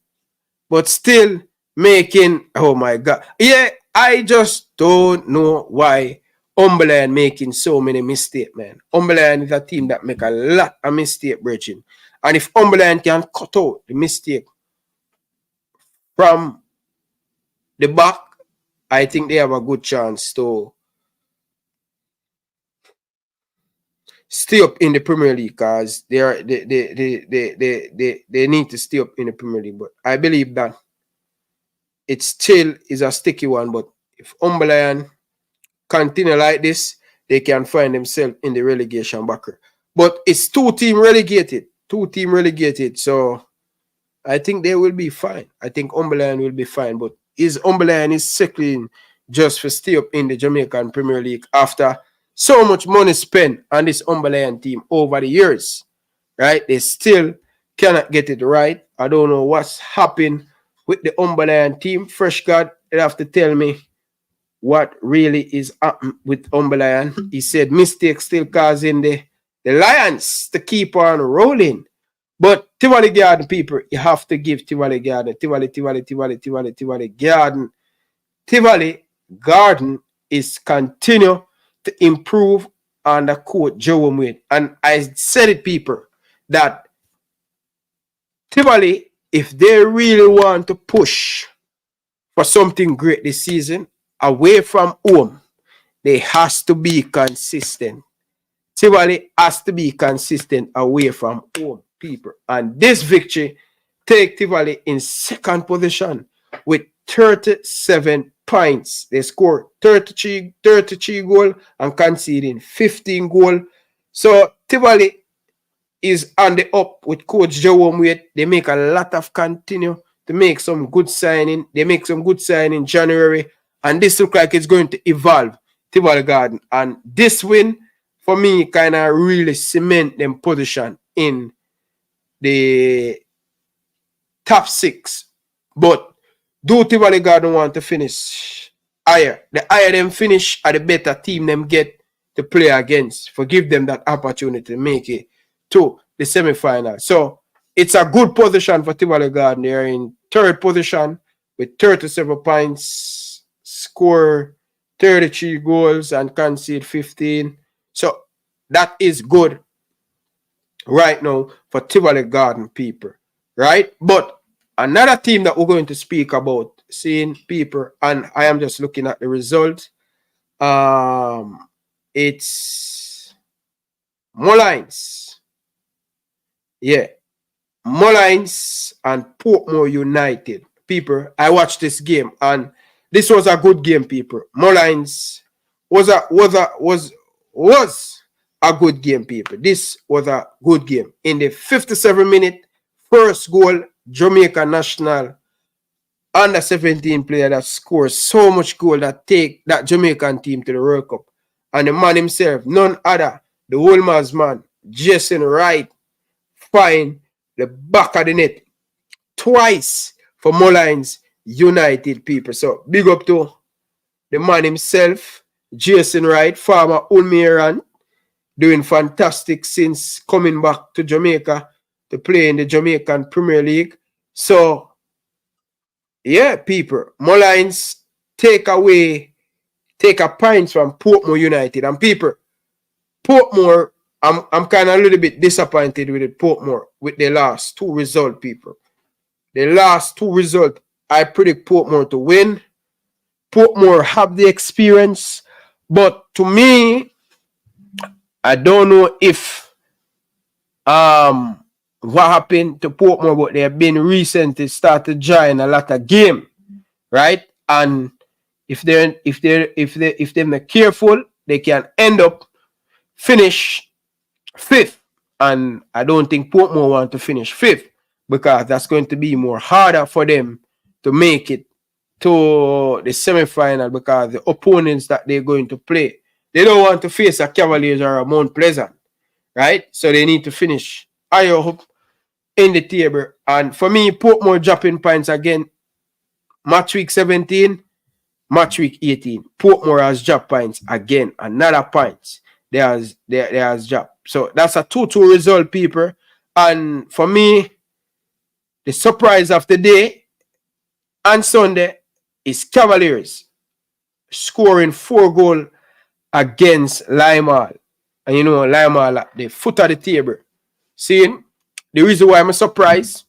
but still making, oh my God. Yeah, I just don't know why Umberland making so many mistakes, man. Umberland is a team that make a lot of mistakes, Bridging. And if Umberland can cut out the mistake from the back, I think they have a good chance to stay up in the Premier League because they need to stay up in the Premier League. But I believe that it still is a sticky one. But if Umberland continue like this, they can find themselves in the relegation backer. But it's two team relegated. So I think they will be fine. I think Umberland will be fine. But Umberland is circling just for stay up in the Jamaican Premier League after so much money spent on this Umberland team over the years, right? They still cannot get it right. I don't know what's happened with the Umberland team. Fresh God, they have to tell me what really is happening with Umberland. He said mistakes still causing the Lions to keep on rolling. But Tivoli Garden, people, you have to give Tivoli Garden. Tivoli Garden. Tivoli Garden is continue to improve under coach Joe Wade. And I said it, people, that Tivoli, if they really want to push for something great this season, away from home, they has to be consistent. Tivoli has to be consistent away from home, people. And this victory take Tivoli in second position with 37 points. They scored 33 goals and conceding 15 goals. So Tivoli is on the up with Coach Joe Wade. They make a lot of continue to make some good signing. They make some good signing in January. And this looks like it's going to evolve Tivoli Garden. And this win, for me, kind of really cement them position in the top 6. But do Tivoli Garden want to finish higher? The higher them finish, the better team them get to play against. Forgive them that opportunity to make it to the semi-final. So it's a good position for Tivoli Garden. They're in third position with 37 points, score 33 goals and concede 15. So that is good right now for Tivoli Garden, people. Right? But another team that we're going to speak about, seeing people, and I am just looking at the result. It's Mullines. Yeah. Mullines and Portmore United. People, I watched this game and this was a good game, people. Mullines was a good game, people. This was a good game. In the 57-minute first goal, Jamaica national under 17 player that scores so much goal that take that Jamaican team to the World Cup. And the man himself, none other, the Wolmer's man, Jason Wright, find the back of the net twice for Mullines United, people. So big up to the man himself, Jason Wright, former Ulmiran, doing fantastic since coming back to Jamaica to play in the Jamaican Premier League. So, yeah, people, Mullines take a point from Portmore United. And people, Portmore, I'm kind of a little bit disappointed with it, Portmore, with the last two results, people. The last two results, I predict Portmore to win. Portmore have the experience, but to me, I don't know if what happened to Portmore, but they have been recently started joining a lot of game, right? And if they're not careful, they can end up finish 5th. And I don't think Portmore want to finish 5th because that's going to be more harder for them to make it to the semi-final because the opponents that they're going to play, they don't want to face a Cavaliers or a Mount Pleasant, right? So they need to finish. I hope in the table. And for me, Portmore dropping points again. Match week 17, match week 18. Portmore has dropped points again. Another point. They has dropped. So that's a 2-2 result, people. And for me, the surprise of the day on Sunday is Cavaliers scoring 4 goals against Limal. And you know, Limal at the foot of the table. Seeing the reason why I'm surprised,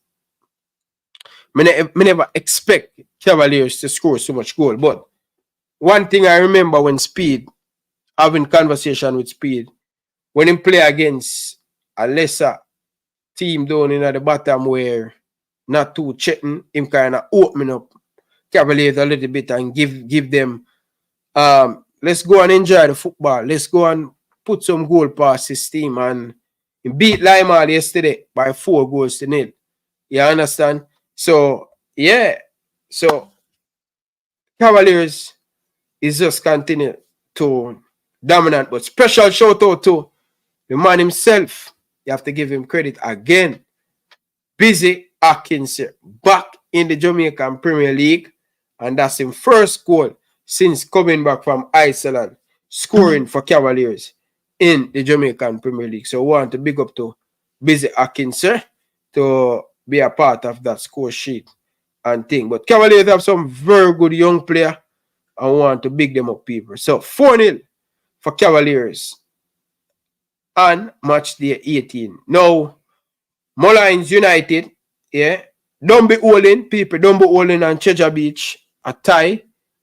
I never expect Cavaliers to score so much goal. But one thing I remember when Speid, having conversation with Speid, when he play against a lesser team down in at the bottom where not too chatting, him kind of opening up Cavaliers a little bit and give them let's go and enjoy the football. Let's go and put some goal past his team. And he beat Limal yesterday by 4 goals to 0. You understand? So yeah. So Cavaliers is just continue to dominant. But special shout out to the man himself. You have to give him credit again. Busy Atkinson back in the Jamaican Premier League. And that's his first goal since coming back from Iceland, scoring for Cavaliers in the Jamaican Premier League. So we want to big up to Busy Atkinson to be a part of that score sheet and thing. But Cavaliers have some very good young player. I want to big them up, people. So 4-0 for Cavaliers on match day 18. Now, Mullines United, yeah, don't be holding, people. Don't be holding on Treasure Beach. A tie.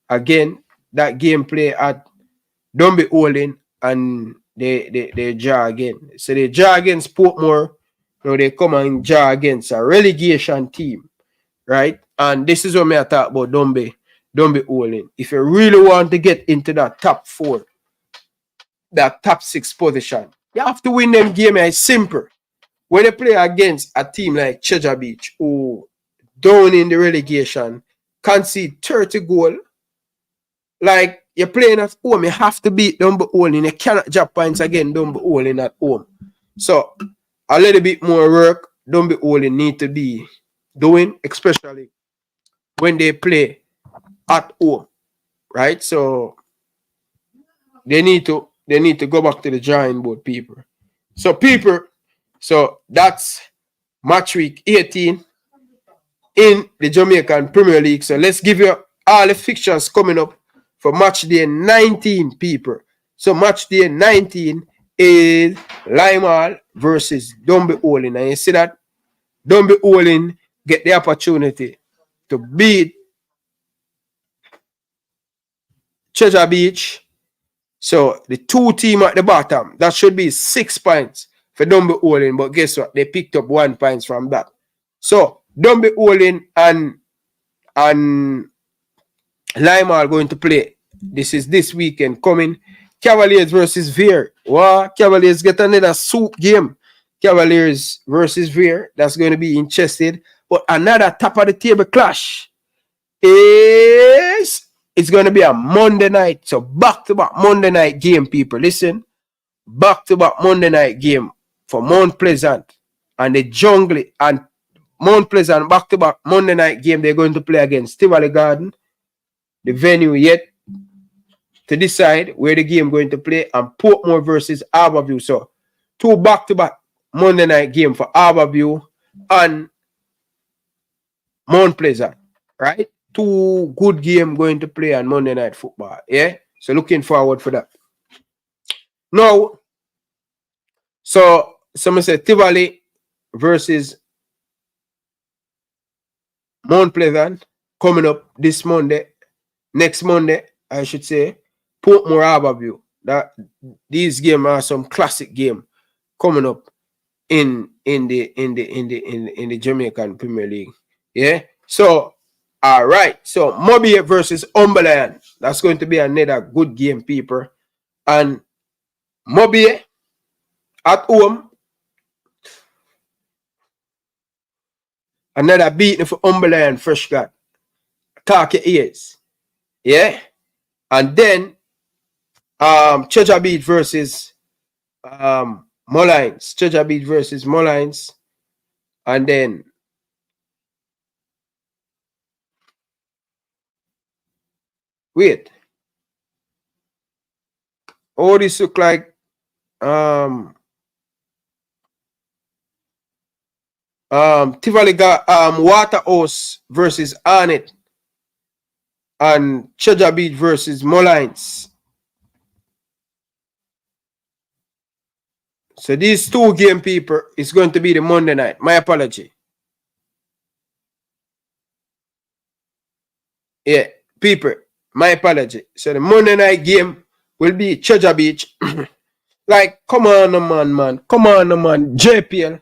Again, that gameplay at don't be holding and they draw again. So they draw against Portmore. Now they come and draw against a relegation team. Right? And this is what I talk about. Don't be holding. If you really want to get into that top 4, that top 6 position, you have to win them game. It's simple. When you play against a team like Treasure Beach who down in the relegation concede 30 goals, like you're playing at home, you have to beat Dumbo Olin. You cannot drop points again, Dumbo Olin at home. So a little bit more work Dumbo Olin need to be doing, especially when they play at home. Right? So they need to go back to the drawing board, people. So that's match week 18 in the Jamaican Premier League. So let's give you all the fixtures coming up for match day 19, people. So match day 19 is Limal versus Dumbo Olin. And you see that Dumbo Olin get the opportunity to beat Treasure Beach. So the 2 team at the bottom, that should be 6 points for Dumbo Olin. But guess what? They picked up 1 point from that. So Dumbo Olin and Lima are going to play. This is this weekend coming. Cavaliers versus Veer. Wow, Cavaliers get another soup game. Cavaliers versus Veer. That's going to be interesting. But another top of the table clash is it's going to be a Monday night. So back-to-back Monday night game, people. Listen. Back-to-back Monday night game for Mount Pleasant and the Jungle. And Mount Pleasant back-to-back Monday night game. They're going to play against Tivoli Garden. The venue yet to decide where the game going to play, and Portmore versus Harborview. So 2 back-to-back Monday night game for Harborview and Mount Pleasant, right? 2 good game going to play on Monday night football, yeah? So looking forward for that. Now, so someone said Tivoli versus Mount Pleasant coming up this Monday. Next Monday, I should say, Portmore Harborview. That these games are some classic game coming up in the Jamaican Premier League. Yeah. So all right. So Mobile versus Umberland. That's going to be another good game, people. And Mobile at home. Another beating for Umberland Fresh God. Talk your ears. Yeah. And then Treasure Beach versus Mullines. Treasure Beach versus Mullines. And then wait. All this look like Tivoli got Waterhouse versus Arnett and Cheddar Beach versus Mullines. So these two game people is going to be the Monday night. My apology. Yeah, people, my apology. So the Monday night game will be Cheddar Beach. Like, come on, man. Come on, man. JPL.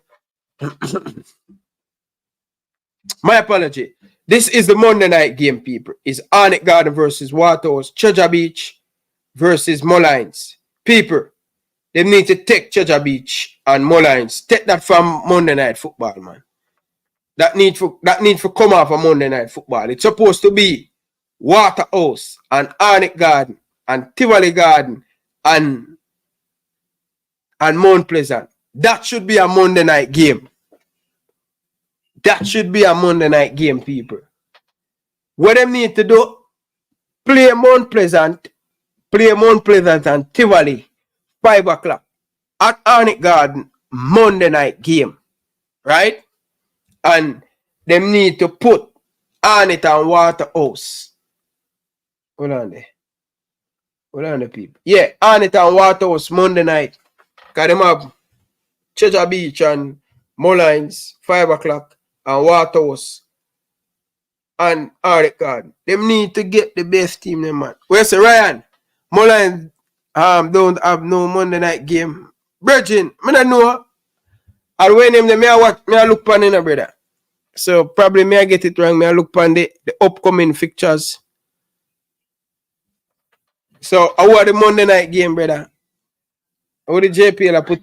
My apology. This is the Monday night game, people. It's Arnett Garden versus Waterhouse. Cheddar Beach versus Mullines. People, they need to take Cheddar Beach and Mullines. Take that from Monday night football, man. That need for come off of Monday night football. It's supposed to be Waterhouse and Arnett Garden and Tivoli Garden and Mount Pleasant. That should be a Monday night game. That should be a Monday night game, people. What they need to do, play Mount Pleasant and Tivoli, 5 o'clock at Arnett Garden, Monday night game. Right? And them need to put Arnett and Waterhouse. Hold on there, people. Yeah, Arnett and Waterhouse Monday night. Because them have Cheddar Beach and Mullines, 5 o'clock, and Waterhouse and Arnett Garden. Them need to get the best team, them, man. Where's Ryan? Mullines don't have no Monday night game. Virgin, I don't know. And when them I look pan in, brother. So probably I get it wrong. I look pan the upcoming fixtures. So how are the Monday night game, brother? How the JPL I put?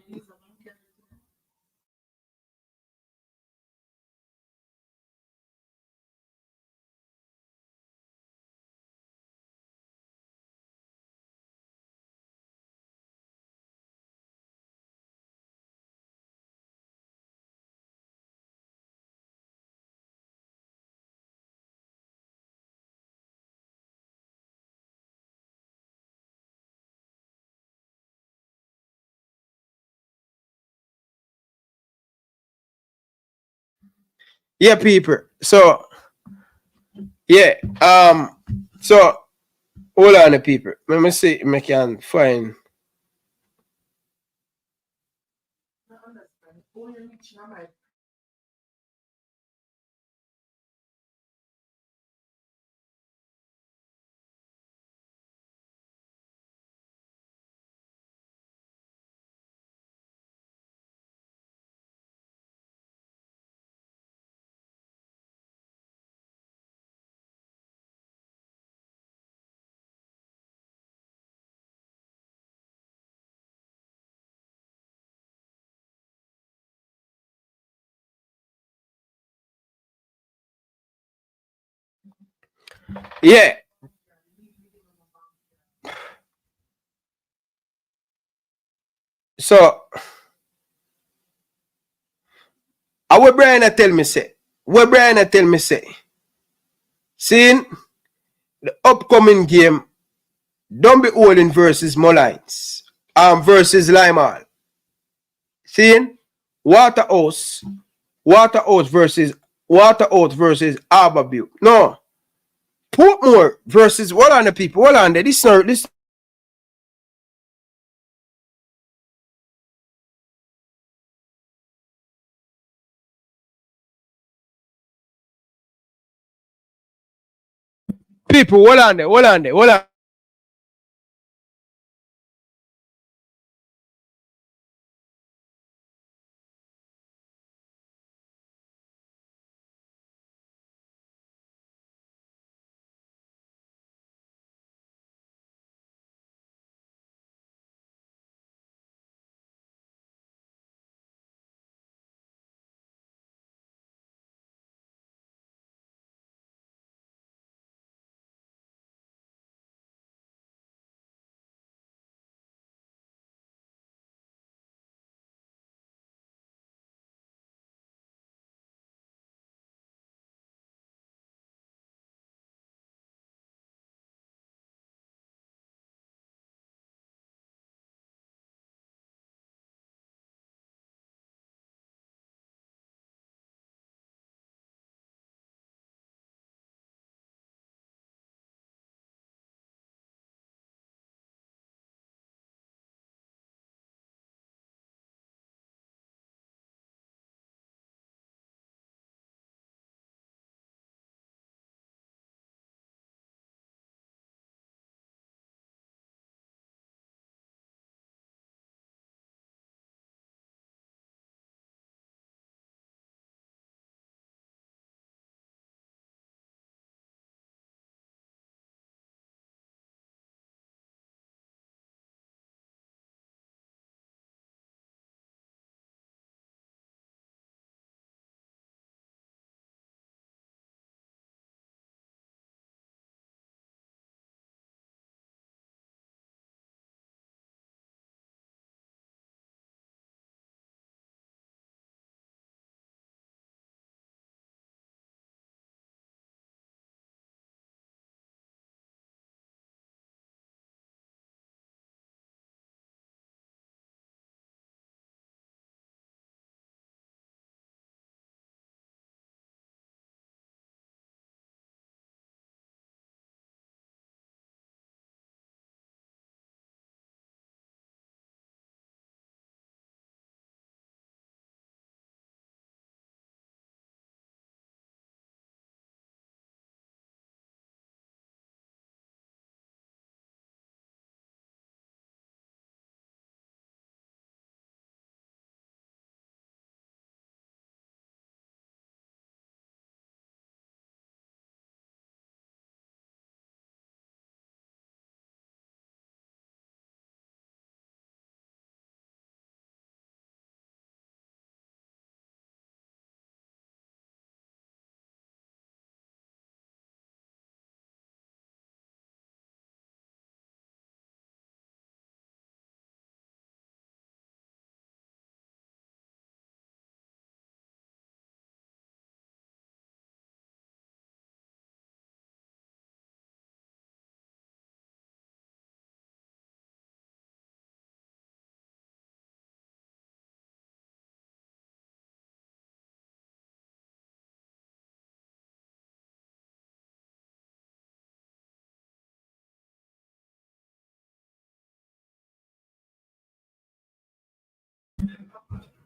Yeah, people. So yeah, so hold on, people. Let me see if I can find. Yeah. So what Brian tell me say? What Brian tell me say? Seeing the upcoming game, don't be holding versus Mullines versus Limal. Seeing Waterhouse versus Arborview. No. Portmore versus what on the people? Hold on there. This people, hold on there.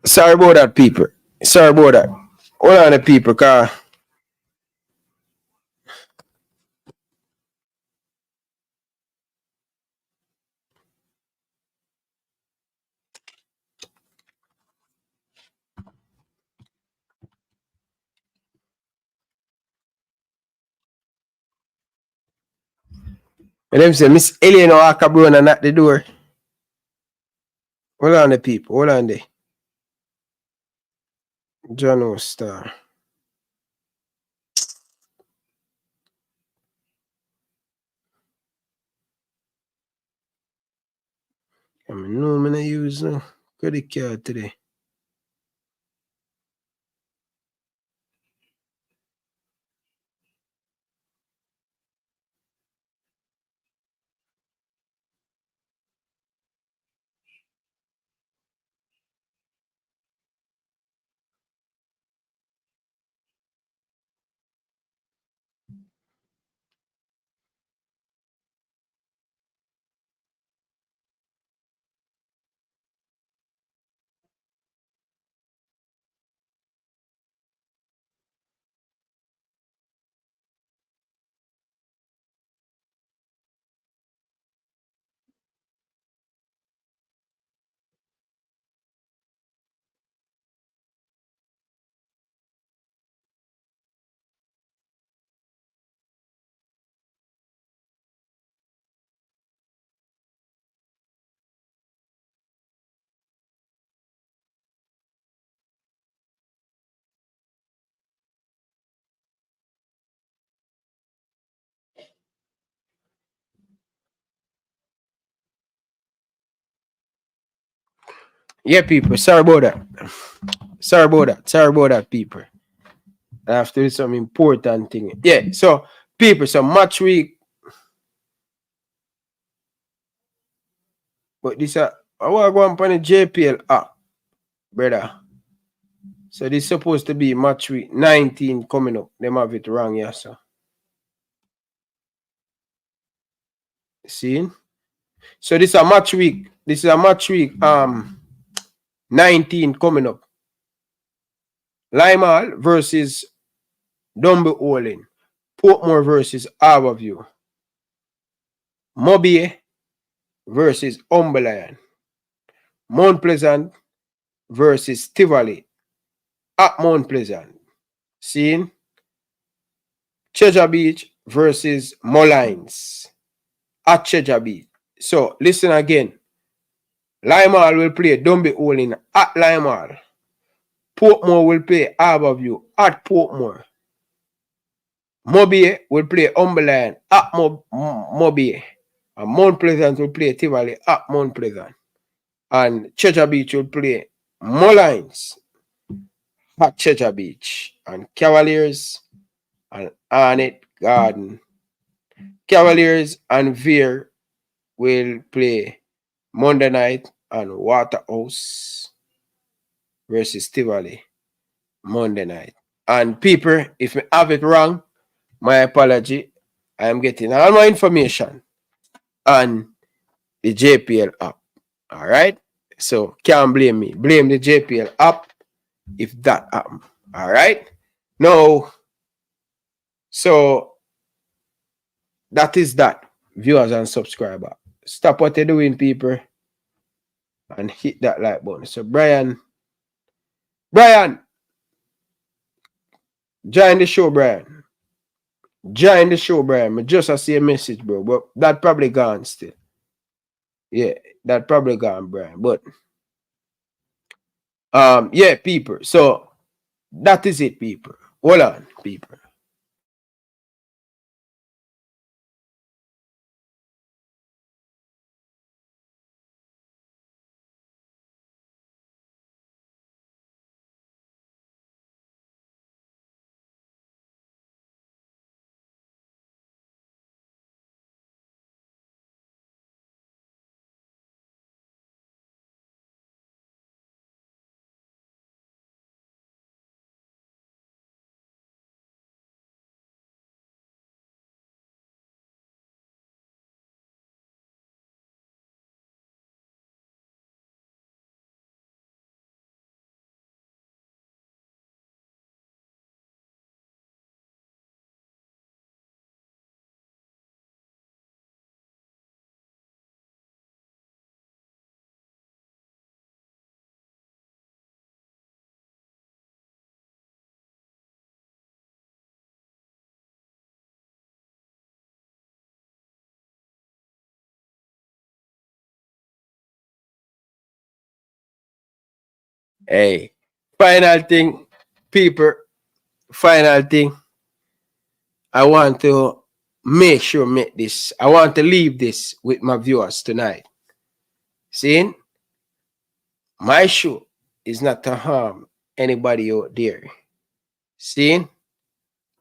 Sorry about that, people. Sorry about that. Hold on, the people, car. And them say Miss Elaine Walker-Brown at the door. Hold on, the people. Hold on there. John O. Star. I mean, no, I'm going to use no credit card today. Yeah, people. Sorry about that. Sorry about that. Sorry about that, people. I have to do some important thing. Yeah, so, people, so match week. But this, I want to go on the JPL app, brother. So, this is supposed to be match week 19 coming up. Them have it wrong, yeah, so. See? So, this is a match week. This is a match week 19 coming up. Limal versus Dumble Olin. Portmore versus Harborview. Mobie versus Umberland. Mount Pleasant versus Tivoli at Mount Pleasant. Seeing? Treasure Beach versus Mullines at Treasure Beach. So, listen again. Limal will play Dumby Olin at Limal. Portmore will play Harborview at Portmore. Mobie will play Umberland at Mobie. And Mount Pleasant will play Tivoli at Mount Pleasant. And Treasure Beach will play Mullines at Treasure Beach. And Cavaliers and Arnett Garden. Cavaliers and Veer will play Monday night and Waterhouse versus Tivoli Monday night. And people, if I have it wrong, my apology. I am getting all my information on the JPL app. All right? So, can't blame me. Blame the JPL app if that happens. All right? Now, so that is that. Viewers and subscribers. Stop what you're doing, people, and hit that like button. So, Brian, join the show, Brian. Join the show, Brian. I just see a message, bro, but that probably gone still. Yeah, that probably gone, Brian. But yeah, people. So that is it, people. Hold on, people. Hey, final thing, people, final thing. I want to make this. I want to leave this with my viewers tonight. Seeing my show is not to harm anybody out there. Seeing,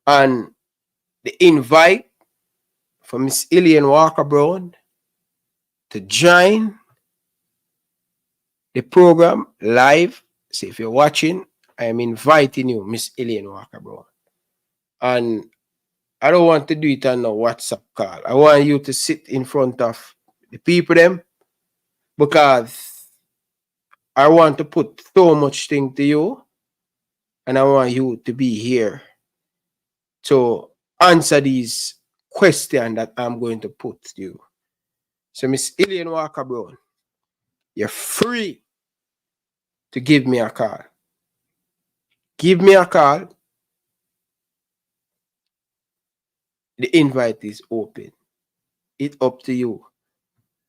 and the invite for Miss Elaine Walker-Brown to join the program live. So if you're watching, I am inviting you, Miss Elaine Walker-Brown. And I don't want to do it on a WhatsApp call. I want you to sit in front of the people them, because I want to put so much thing to you, and I want you to be here to answer these questions that I'm going to put to you. So Miss Elaine Walker-Brown, you're free to give me a call. Give me a call. The invite is open. It's up to you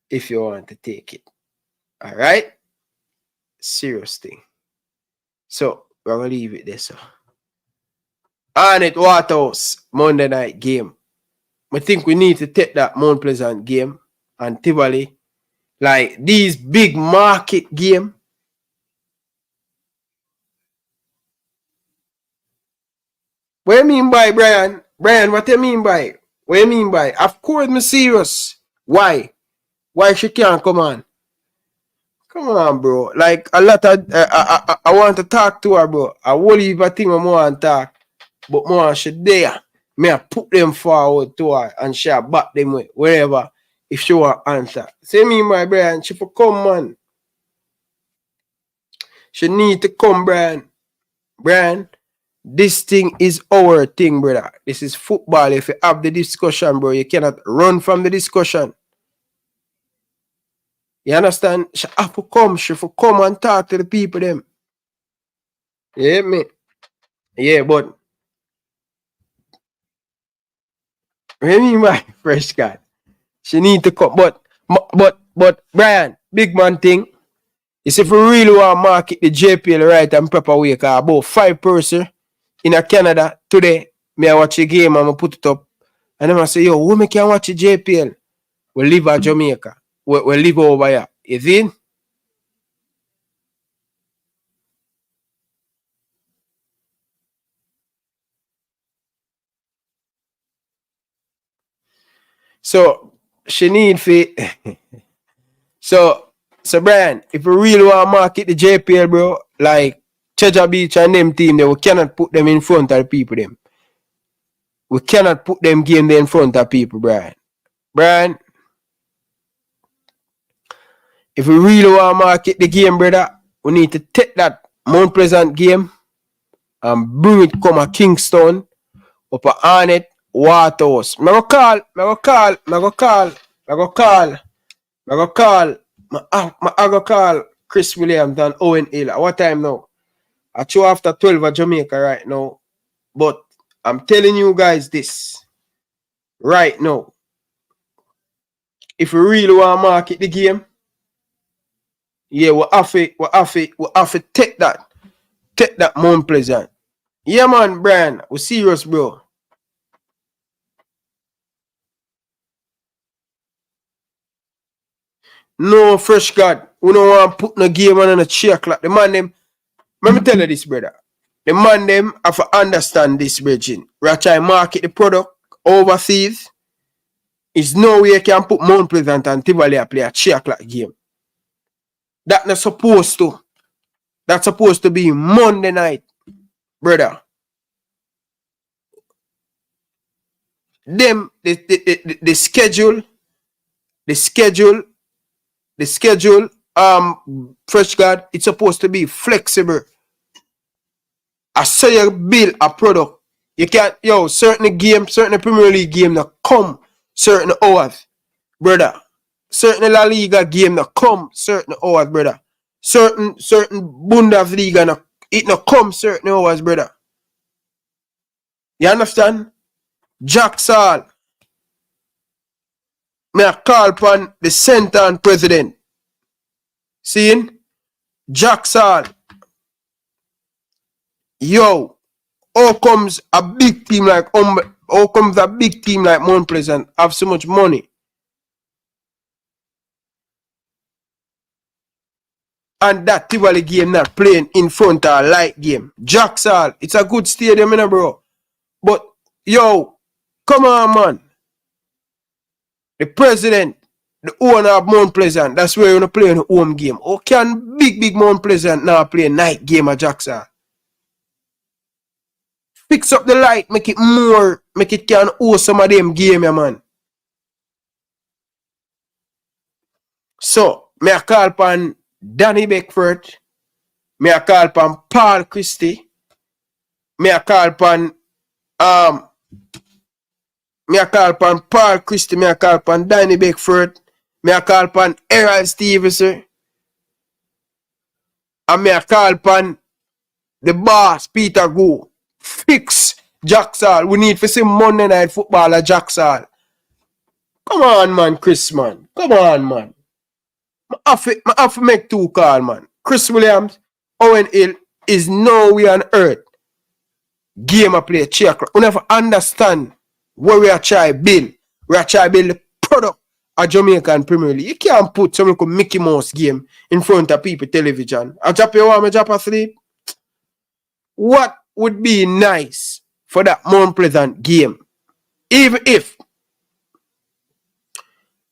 if you want to take it. All right? Serious thing. So, we're going to leave it there, so. Arnett Waterhouse, Monday night game. I think we need to take that Mount Pleasant game and Tivoli. Like, these big market game. What do you mean by, Brian? Brian, what do you mean by? What do you mean by? Of course, I'm serious. Why? Why she can't come on? Come on, bro. Like, a lot of... I want to talk to her, bro. I will leave a thing I want to talk. But more she there. Me I put them forward to her and she back them with wherever if she want answer. Say me, my Brian, she for come, man. She need to come, Brian. Brian, this thing is our thing, brother. This is football. If you have the discussion, bro, you cannot run from the discussion. You understand? She have to come. She for come and talk to the people, them. Yeah, me. Yeah, but what do you mean by fresh card? She need to come. But Brian, big man thing is if we really want to market the JPL right and proper way, because about 5 person in a Canada today, me I watch a game and I put it up. And then I say, yo, who me can watch the JPL? We live at Jamaica. We live over here. You see? So she need for so Brian, if we really want to market the JPL, bro, like Treasure Beach and them team, we cannot put them in front of the people them. We cannot put them game there in front of people, Brian. Brian, if we really want to market the game, brother, we need to take that Mount Pleasant game and bring it come a Kingston up a Arnett Waterhouse. I go call Chris Williams and Owen Hill. What time now? I show after 12 at Jamaica right now. But I'm telling you guys this right now. If we really want to market the game, yeah, we have to take that Mount Pleasant. Yeah, man, Brian, we serious, bro. No, fresh God. We don't want to put no game on a chair clock. The man them, let me tell you this, brother. The man them have to understand this, Virgin. We try to market the product overseas. Is no way you can put Mount Pleasant and Tivoli play a chair clock game. That's not supposed to. That's supposed to be Monday night, brother. Them, the schedule, fresh God, it's supposed to be flexible. I saw you build a product. You can't, certain Premier League game that come certain hours, brother. Certain La Liga game that come certain hours, brother. Certain Bundesliga it not come certain hours, brother. You understand? Jack Saul. Me a call upon the center and president. Seeing? Jack Saul. Yo, how comes a big team like Mount Pleasant have so much money? And that Tivoli game not playing in front of a light game. Jacksal, it's a good stadium, bro. But, yo, come on, man. The president, the owner of Mount Pleasant, that's where you're going to play in the home game. How can big Mount Pleasant now play a night game at Jacksal? Fix up the light, make it can host some of them game, man. So, me a call upon Danny Beckford, me a call upon Paul Christie, me a call upon Paul Christie, me a call upon Danny Beckford, me a call upon Errol Stevenson, and me a call upon the boss Peter Go. Fix Jacksal. We need to see Monday Night Football at Jacksal. Come on, man, Chris, man. Come on, man. I have to make two calls, man. Chris Williams, Owen Hill is nowhere on earth. Game I play 3 o'clock. We never understand where we are trying to build. We are trying to build the product of Jamaican Premier League. You can't put some like a Mickey Mouse game in front of people television. I drop you warm, I drop asleep. What would be nice for that Mount Pleasant game? Even if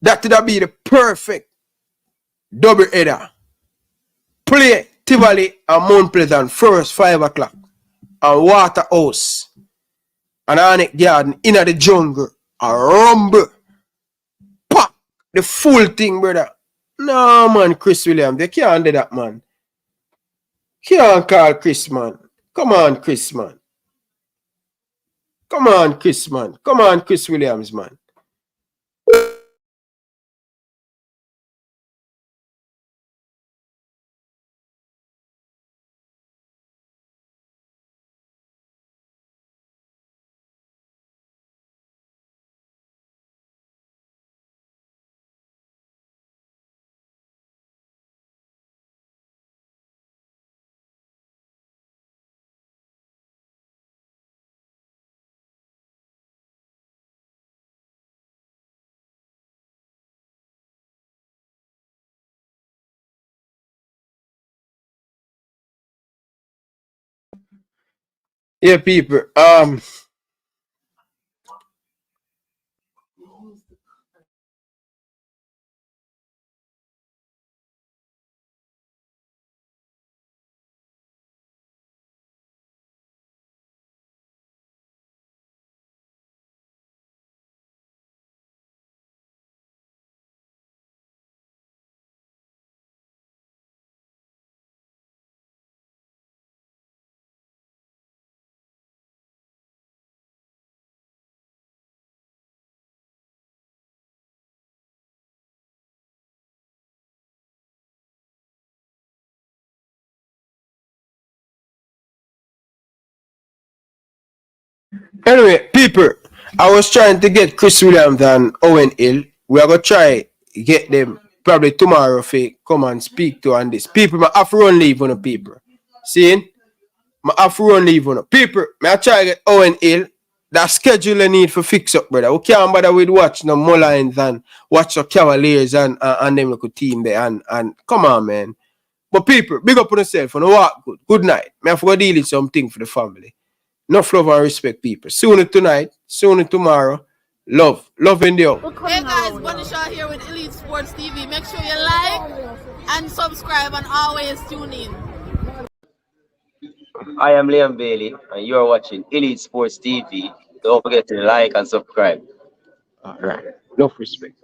that would be the perfect double header. Play Tivoli and Mount Pleasant first 5 o'clock. And Waterhouse and Arnett Garden in the jungle. A rumble. Pop the full thing, brother. No, man, Chris Williams. They can't do that, man. Can't call Chris, man. Come on, Chris, man. Come on, Chris, man. Come on, Chris Williams, man. Yeah, people. Anyway, people, I was trying to get Chris Williams and Owen Hill. We are going to try get them probably tomorrow if they come and speak to on this. People, I have to run leave on the people. See? I have to run leave on the people. I try to get Owen Hill. That schedule I need for fix up, brother. We can't bother with watch no Mullines and watch the Cavaliers and them local team there. And come on, man. But people, big up on yourself and walk good. Good night. I have to go deal with something for the family. Enough love and respect, people. Sooner tonight, sooner tomorrow. Love. Love in the up. Hey guys, Bunny Shaw here with Elite Sports TV. Make sure you like and subscribe and always tune in. I am Liam Bailey, and you are watching Elite Sports TV. Don't forget to like and subscribe. All right. Enough respect.